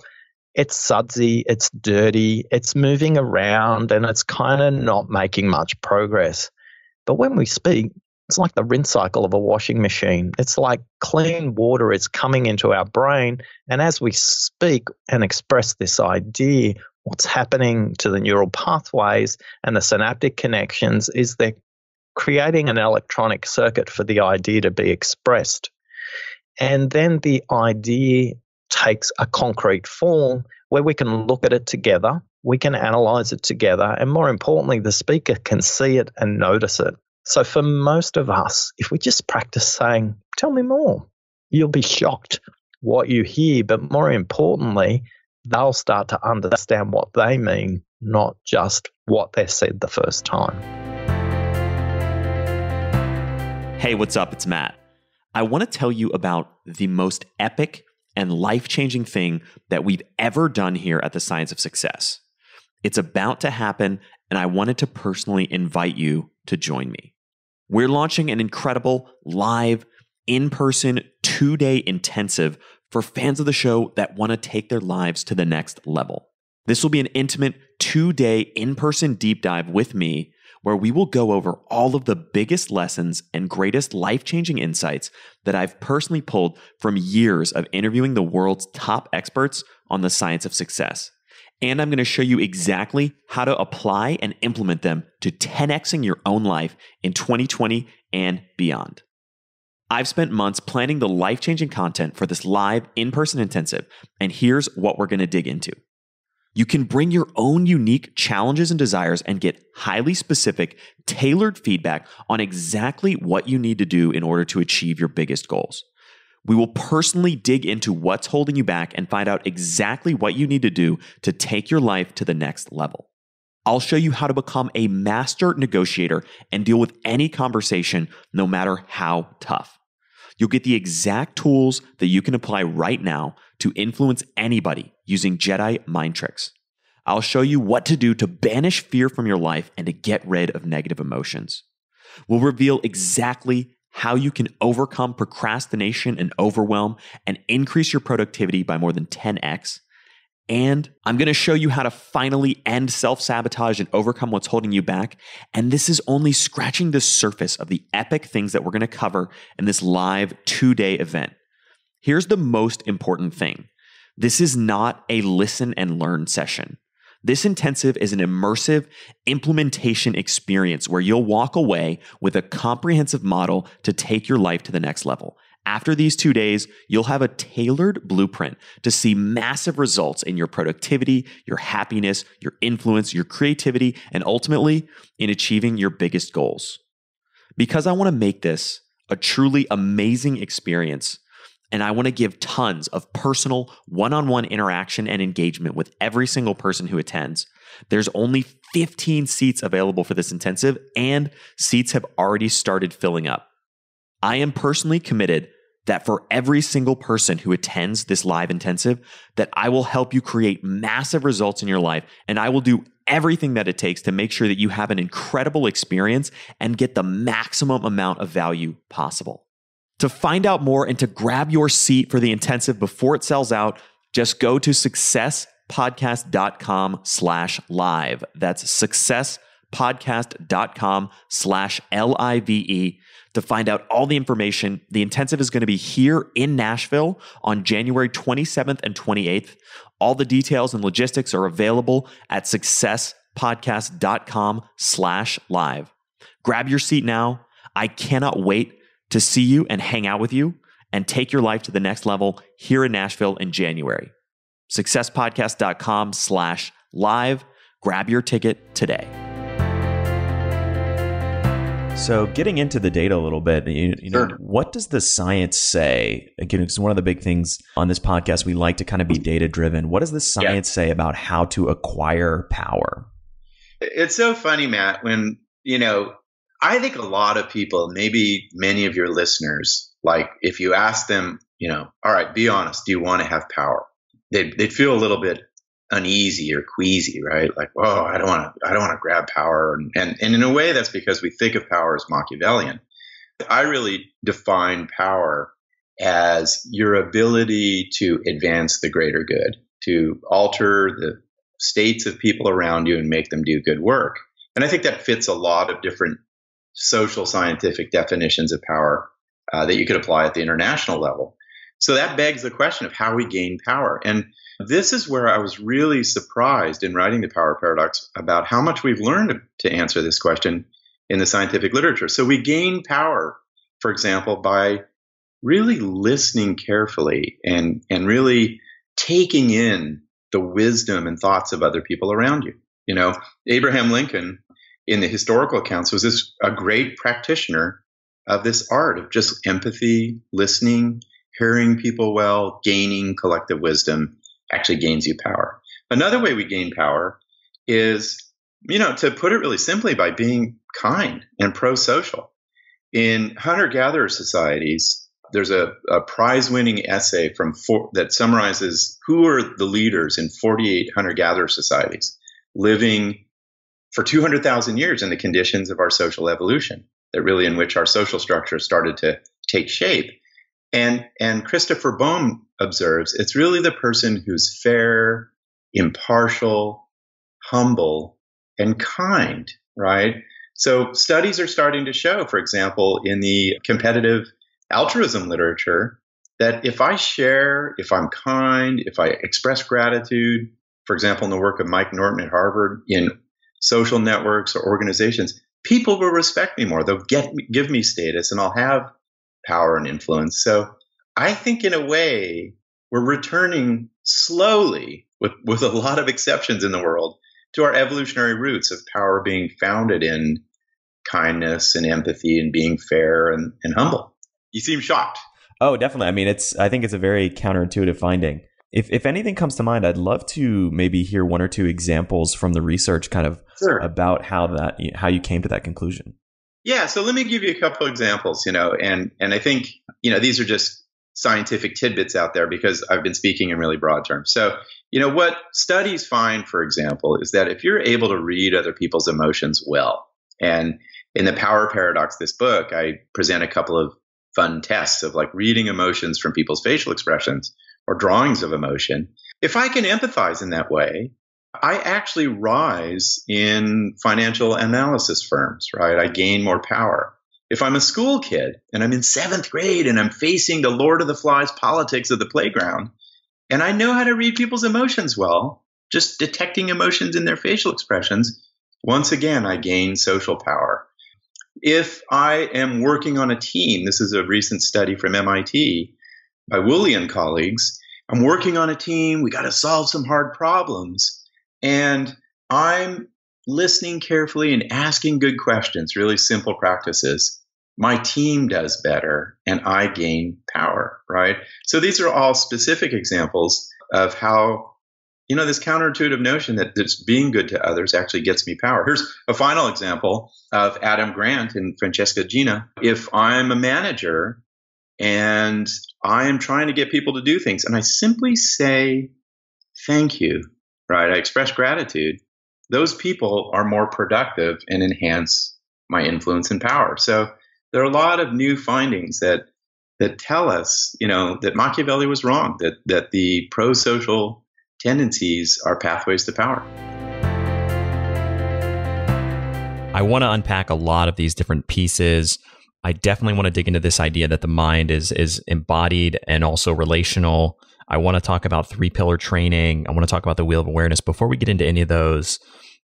it's sudsy, it's dirty, it's moving around, and it's kind of not making much progress. But when we speak, It's like the rinse cycle of a washing machine. It's like clean water is coming into our brain. And as we speak and express this idea, what's happening to the neural pathways and the synaptic connections is they're creating an electronic circuit for the idea to be expressed. And then the idea takes a concrete form where we can look at it together, we can analyze it together, and more importantly, the speaker can see it and notice it. So for most of us, if we just practice saying, tell me more, you'll be shocked what you hear, but more importantly, they'll start to understand what they mean, not just what they said the first time. Hey, what's up? It's Matt. I want to tell you about the most epic and life-changing thing that we've ever done here at the Science of Success. It's about to happen, and I wanted to personally invite you to join me. We're launching an incredible live, in-person, 2-day intensive for fans of the show that want to take their lives to the next level. This will be an intimate 2-day in-person deep dive with me where we will go over all of the biggest lessons and greatest life-changing insights that I've personally pulled from years of interviewing the world's top experts on the science of success. And I'm going to show you exactly how to apply and implement them to 10xing your own life in 2020 and beyond. I've spent months planning the life-changing content for this live in-person intensive, and here's what we're going to dig into. You can bring your own unique challenges and desires and get highly specific, tailored feedback on exactly what you need to do in order to achieve your biggest goals. We will personally dig into what's holding you back and find out exactly what you need to do to take your life to the next level. I'll show you how to become a master negotiator and deal with any conversation, no matter how tough. You'll get the exact tools that you can apply right now to influence anybody using Jedi mind tricks. I'll show you what to do to banish fear from your life and to get rid of negative emotions. We'll reveal exactly how you can overcome procrastination and overwhelm and increase your productivity by more than 10x. And I'm going to show you how to finally end self-sabotage and overcome what's holding you back. And this is only scratching the surface of the epic things that we're going to cover in this live 2-day event. Here's the most important thing. This is not a listen and learn session. This intensive is an immersive implementation experience where you'll walk away with a comprehensive model to take your life to the next level. After these 2 days, you'll have a tailored blueprint to see massive results in your productivity, your happiness, your influence, your creativity, and ultimately in achieving your biggest goals. Because I want to make this a truly amazing experience, and I want to give tons of personal one-on-one interaction and engagement with every single person who attends. There's only 15 seats available for this intensive, and seats have already started filling up. I am personally committed that for every single person who attends this live intensive, that I will help you create massive results in your life, and I will do everything that it takes to make sure that you have an incredible experience and get the maximum amount of value possible. To find out more and to grab your seat for the intensive before it sells out, just go to successpodcast.com/live. That's successpodcast.com/LIVE to find out all the information. The intensive is going to be here in Nashville on January 27th and 28th. All the details and logistics are available at successpodcast.com/live. Grab your seat now. I cannot wait to see you and hang out with you and take your life to the next level here in Nashville in January. successpodcast.com/live. Grab your ticket today. So getting into the data a little bit, Sure. What does the science say? Again, it's one of the big things on this podcast. We like to kind of be data driven. What does the science say about how to acquire power? It's so funny, Matt, when, I think a lot of people, maybe many of your listeners, like if you ask them, all right, be honest, do you want to have power? They'd feel a little bit uneasy or queasy, right? Like, oh, I don't want to grab power. And in a way, that's because we think of power as Machiavellian. I really define power as your ability to advance the greater good, to alter the states of people around you and make them do good work. And I think that fits a lot of different social scientific definitions of power that you could apply at the international level. So that begs the question of how we gain power. And this is where I was really surprised in writing The Power Paradox about how much we've learned to answer this question in the scientific literature. So we gain power, for example, by really listening carefully and really taking in the wisdom and thoughts of other people around you. You know, Abraham Lincoln, in the historical accounts, was a great practitioner of this art of just empathy, listening, hearing people well, gaining collective wisdom actually gains you power. Another way we gain power is, to put it really simply, by being kind and pro-social. In hunter-gatherer societies, there's a prize-winning essay that summarizes who are the leaders in 48 hunter-gatherer societies living for 200,000 years in the conditions of our social evolution, that really in which our social structure started to take shape. And Christopher Bohm observes it's really the person who's fair, impartial, humble, and kind, right? So studies are starting to show, for example, in the competitive altruism literature, that if I share, if I'm kind, if I express gratitude, for example, in the work of Mike Norton at Harvard, in social networks or organizations, people will respect me more. They'll give me status, and I'll have power and influence. So I think in a way, we're returning slowly, with a lot of exceptions in the world, to our evolutionary roots of power being founded in kindness and empathy and being fair and humble. You seem shocked. Oh, definitely. I mean, I think it's a very counterintuitive finding. If anything comes to mind, I'd love to maybe hear one or two examples from the research kind of about how you came to that conclusion. Yeah, so let me give you a couple examples, and I think, these are just scientific tidbits out there because I've been speaking in really broad terms. So, what studies find, for example, is that if you're able to read other people's emotions well, and in The Power Paradox, this book, I present a couple of fun tests of like reading emotions from people's facial expressions or drawings of emotion. If I can empathize in that way, I actually rise in financial analysis firms, right? I gain more power. If I'm a school kid and I'm in 7th grade and I'm facing the Lord of the Flies politics of the playground, and I know how to read people's emotions well, just detecting emotions in their facial expressions, once again, I gain social power. If I am working on a team, this is a recent study from MIT by Woolley and colleagues, I'm working on a team, we got to solve some hard problems, and I'm listening carefully and asking good questions, really simple practices. My team does better and I gain power, right? So these are all specific examples of how, this counterintuitive notion that just being good to others actually gets me power. Here's a final example of Adam Grant and Francesca Gina. If I'm a manager and I am trying to get people to do things and I simply say, thank you, right? I express gratitude. Those people are more productive and enhance my influence and power. So there are a lot of new findings that tell us, that Machiavelli was wrong, that the pro-social tendencies are pathways to power. I want to unpack a lot of these different pieces. I definitely want to dig into this idea that the mind is embodied and also relational. I want to talk about 3-pillar training. I want to talk about the wheel of awareness. Before we get into any of those,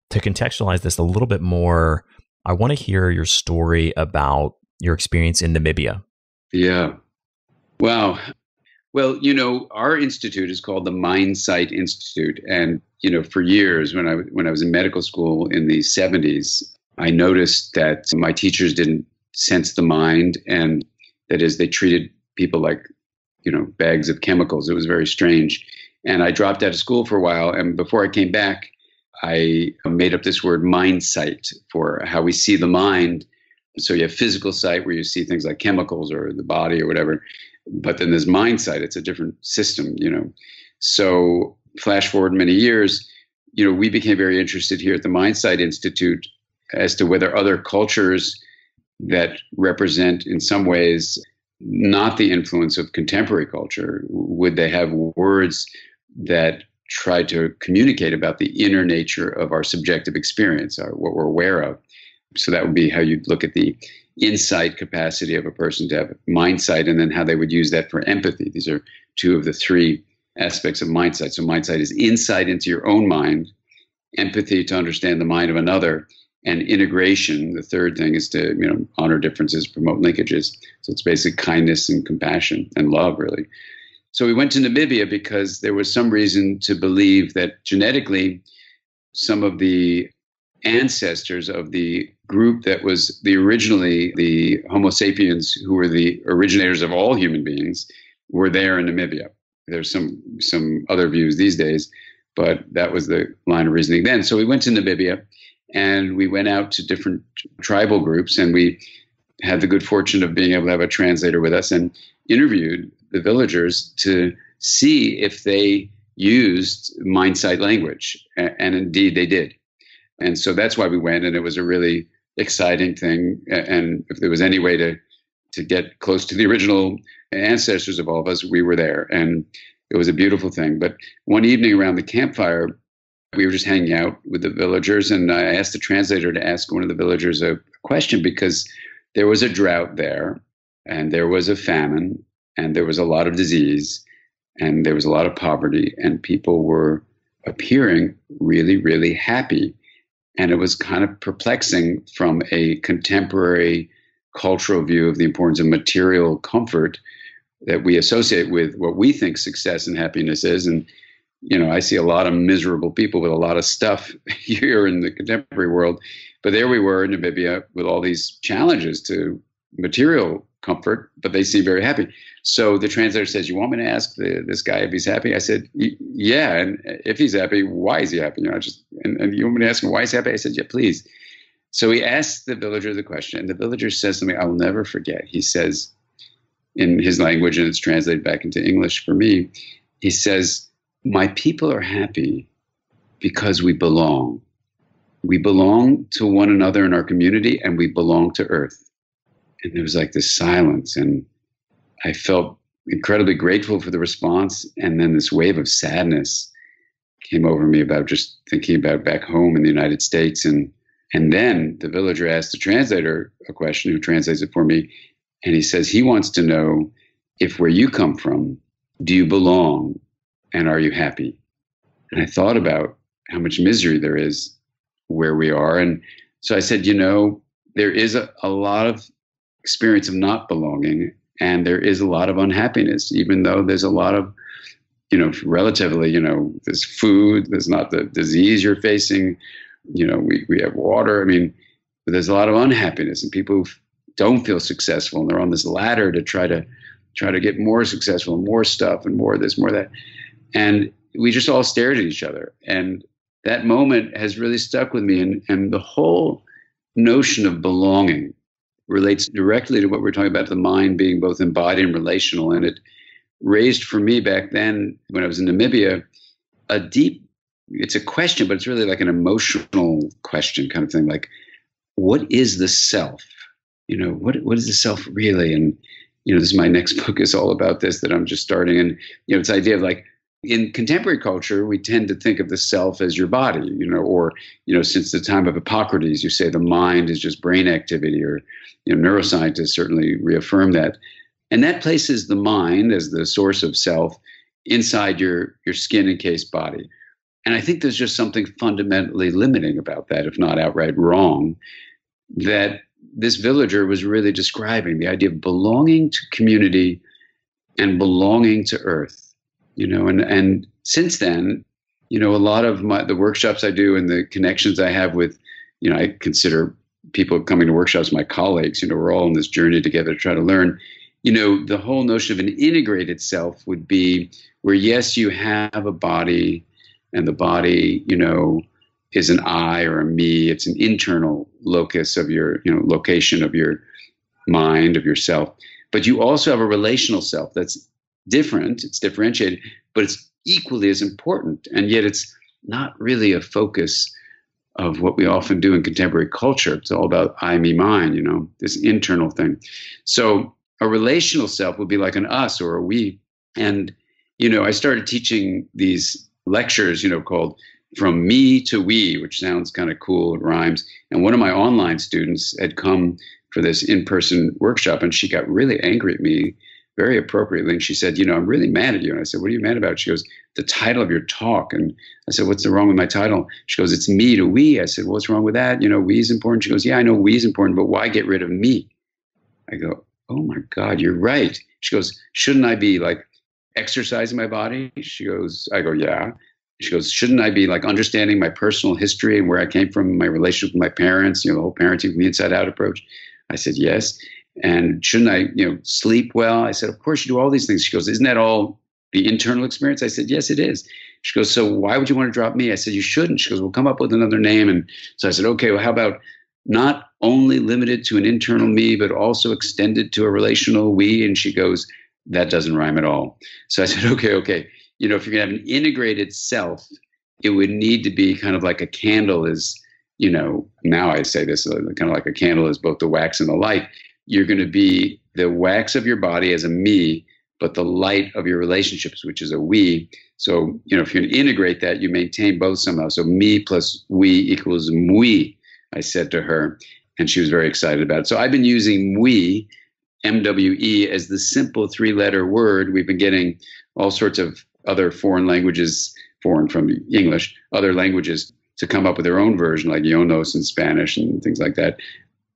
to contextualize this a little bit more, I want to hear your story about your experience in Namibia. Yeah. Wow. Well, our institute is called the Mindsight Institute. And, for years when I was in medical school in the 70s, I noticed that my teachers didn't sense the mind, and that is, they treated people like, bags of chemicals. It was very strange. And I dropped out of school for a while. And before I came back, I made up this word mindsight for how we see the mind. So you have physical sight where you see things like chemicals or the body or whatever. But then there's mindsight. It's a different system, So flash forward many years, we became very interested here at the Mindsight Institute as to whether other cultures that represent in some ways not the influence of contemporary culture, would they have words that try to communicate about the inner nature of our subjective experience, what we're aware of. So that would be how you'd look at the insight capacity of a person to have mindsight, and then how they would use that for empathy. These are two of the three aspects of mindsight. So mindsight is insight into your own mind, empathy to understand the mind of another, and integration. The third thing is to honor differences, promote linkages. So it's basically kindness and compassion and love, really. So we went to Namibia because there was some reason to believe that genetically some of the ancestors of the group that was originally the Homo sapiens, who were the originators of all human beings, were there in Namibia. There's some other views these days, but that was the line of reasoning then. So we went to Namibia, and we went out to different tribal groups, and we had the good fortune of being able to have a translator with us and interviewed the villagers to see if they used mindsight language. And indeed they did. And so that's why we went, and it was a really exciting thing. And if there was any way to get close to the original ancestors of all of us, we were there. And it was a beautiful thing. But one evening around the campfire, we were just hanging out with the villagers, and I asked the translator to ask one of the villagers a question, because there was a drought there, and there was a famine, and there was a lot of disease, and there was a lot of poverty, and people were appearing really, really happy. And it was kind of perplexing from a contemporary cultural view of the importance of material comfort that we associate with what we think success and happiness is. And I see a lot of miserable people with a lot of stuff here in the contemporary world. But there we were in Namibia with all these challenges to material comfort, but they seem very happy. So the translator says, "You want me to ask this guy if he's happy?" I said, "Yeah, and if he's happy, why is he happy?" And you want me to ask him why he's happy? I said, "Yeah, please." So he asked the villager the question, and the villager says to me, I will never forget. He says in his language, and it's translated back into English for me, he says, "My people are happy because we belong. We belong to one another in our community, and we belong to Earth." And there was like this silence, and I felt incredibly grateful for the response. And then this wave of sadness came over me about just thinking about back home in the United States. And then the villager asked the translator a question, who translates it for me. And he says he wants to know if where you come from, do you belong, and are you happy? And I thought about how much misery there is where we are. And so I said, there is a lot of experience of not belonging, and there is a lot of unhappiness, even though there's a lot of, relatively, there's food, there's not the disease you're facing, we have water. But there's a lot of unhappiness, and people who don't feel successful, and they're on this ladder to try to get more successful and more stuff and more of this, more of that. And we just all stared at each other. And that moment has really stuck with me. And the whole notion of belonging relates directly to what we're talking about, the mind being both embodied and relational. And it raised for me back then, when I was in Namibia, it's a question, but it's really like an emotional question kind of thing. Like, what is the self? What is the self really? And, this is my next book is all about this, that I'm just starting. And, it's the idea of like, in contemporary culture, we tend to think of the self as your body, or, since the time of Hippocrates, you say the mind is just brain activity, or, neuroscientists certainly reaffirm that. And that places the mind as the source of self inside your skin encased body. And I think there's just something fundamentally limiting about that, if not outright wrong, that this villager was really describing, the idea of belonging to community and belonging to Earth. And since then, a lot of the workshops I do and the connections I have with, I consider people coming to workshops my colleagues. We're all on this journey together to try to learn. The whole notion of an integrated self would be where, yes, you have a body, and the body, is an I or a me. It's an internal locus of your, location of your mind, of yourself. But you also have a relational self that's different, it's differentiated, but it's equally as important. And yet it's not really a focus of what we often do in contemporary culture. It's all about I, me, mine, this internal thing. So a relational self would be like an us or a we. And, I started teaching these lectures, called from me to we, which sounds kind of cool. It rhymes. And one of my online students had come for this in-person workshop, and she got really angry at me very appropriately. And she said, I'm really mad at you. And I said, what are you mad about? She goes, the title of your talk. And I said, what's wrong with my title? She goes, it's me to we. I said, what's wrong with that? We is important. She goes, yeah, I know we is important, but why get rid of me? I go, oh my God, you're right. She goes, shouldn't I be like exercising my body? I go, yeah. She goes, shouldn't I be like understanding my personal history and where I came from, my relationship with my parents, the whole parenting from the inside out approach? I said, yes. And shouldn't I, sleep well? I said, of course you do all these things. She goes, isn't that all the internal experience? I said, yes, it is. She goes, so why would you want to drop me? I said, you shouldn't. She goes, well, come up with another name. And so I said, okay, well, how about not only limited to an internal me, but also extended to a relational we? And she goes, that doesn't rhyme at all. So I said, okay. If you're going to have an integrated self, it would need to be kind of like a candle is, now I say this, kind of like a candle is both the wax and the light. You're going to be the wax of your body as a me, but the light of your relationships, which is a we. So, if you're going to integrate that, you maintain both somehow. So me plus we equals mwe, I said to her, and she was very excited about it. So I've been using mwe, MWE, as the simple 3-letter word. We've been getting all sorts of other foreign languages, foreign from English, other languages to come up with their own version, like Yonos in Spanish and things like that.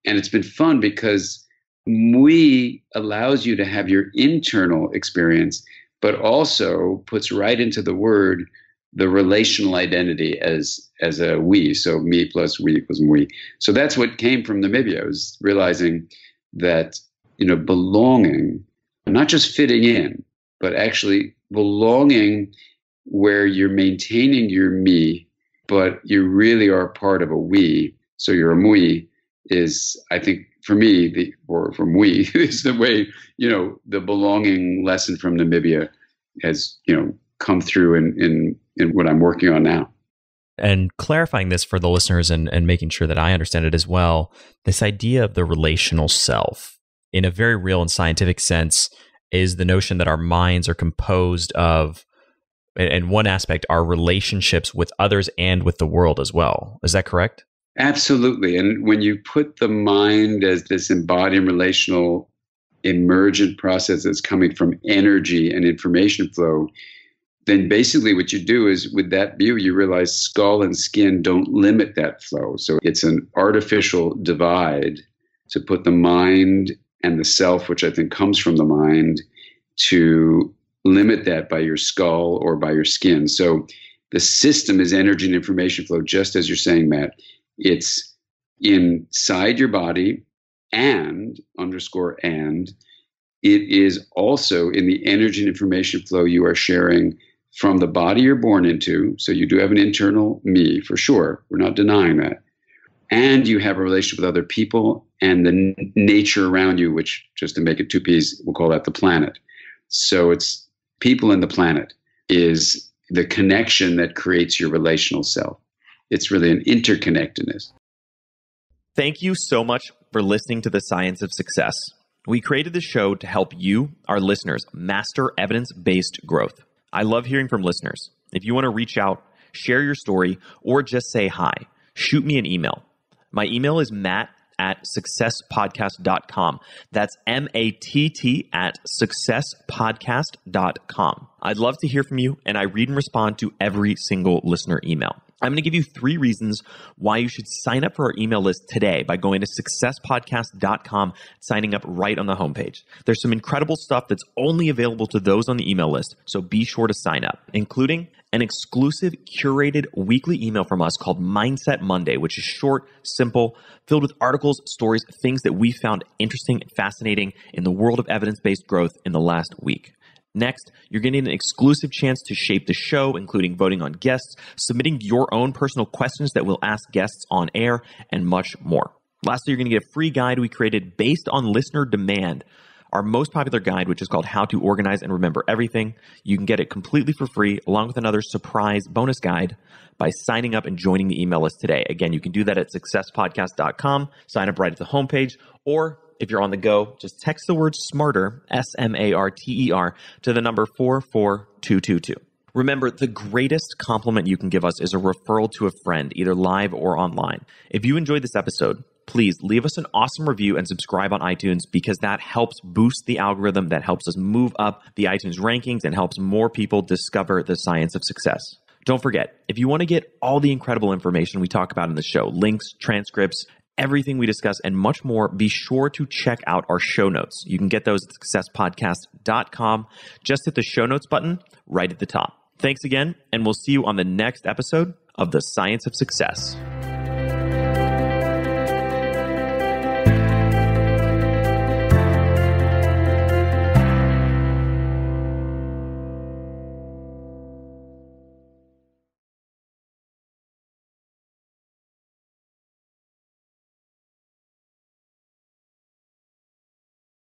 And it's been fun because mwe allows you to have your internal experience, but also puts right into the word the relational identity as a we. So me plus we equals we. So that's what came from Namibia. I was realizing that, belonging, not just fitting in, but actually belonging where you're maintaining your me, but you really are part of a we. So you're a mwe is, I think, for me, or from we, is the way, the belonging lesson from Namibia has, come through in what I'm working on now. And clarifying this for the listeners and making sure that I understand it as well, this idea of the relational self, in a very real and scientific sense, is the notion that our minds are composed of, in one aspect, our relationships with others and with the world as well. Is that correct? Absolutely. And when you put the mind as this embodied relational emergent process that's coming from energy and information flow, then basically what you do is, with that view, you realize skull and skin don't limit that flow. So it's an artificial divide to put the mind and the self, which I think comes from the mind, to limit that by your skull or by your skin. So the system is energy and information flow, just as you're saying, Matt. It's inside your body and it is also in the energy and information flow you are sharing from the body you're born into. So you do have an internal me, for sure. We're not denying that. And you have a relationship with other people and the nature around you, which, just to make it 2 Ps, we'll call that the planet. So it's people and the planet is the connection that creates your relational self. It's really an interconnectedness. Thank you so much for listening to The Science of Success. We created this show to help you, our listeners, master evidence-based growth. I love hearing from listeners. If you want to reach out, share your story, or just say hi, shoot me an email. My email is matt@successpodcast.com. That's matt@successpodcast.com. I'd love to hear from you, and I read and respond to every single listener email. I'm going to give you 3 reasons why you should sign up for our email list today by going to successpodcast.com, signing up right on the homepage. There's some incredible stuff that's only available to those on the email list, so be sure to sign up, including an exclusive curated weekly email from us called Mindset Monday, which is short, simple, filled with articles, stories, things that we found interesting and fascinating in the world of evidence-based growth in the last week. Next, you're getting an exclusive chance to shape the show, including voting on guests, submitting your own personal questions that we'll ask guests on air, and much more. Lastly, you're going to get a free guide we created based on listener demand, our most popular guide, which is called How to Organize and Remember Everything. You can get it completely for free, along with another surprise bonus guide, by signing up and joining the email list today. Again, you can do that at successpodcast.com, sign up right at the homepage, or if you're on the go, just text the word SMARTER, SMARTER, to the number 44222. Remember, the greatest compliment you can give us is a referral to a friend, either live or online. If you enjoyed this episode, please leave us an awesome review and subscribe on iTunes, because that helps boost the algorithm, that helps us move up the iTunes rankings and helps more people discover the science of success. Don't forget, if you want to get all the incredible information we talk about in the show, links, transcripts, everything we discuss, and much more, be sure to check out our show notes. You can get those at successpodcast.com. Just hit the show notes button right at the top. Thanks again, and we'll see you on the next episode of The Science of Success.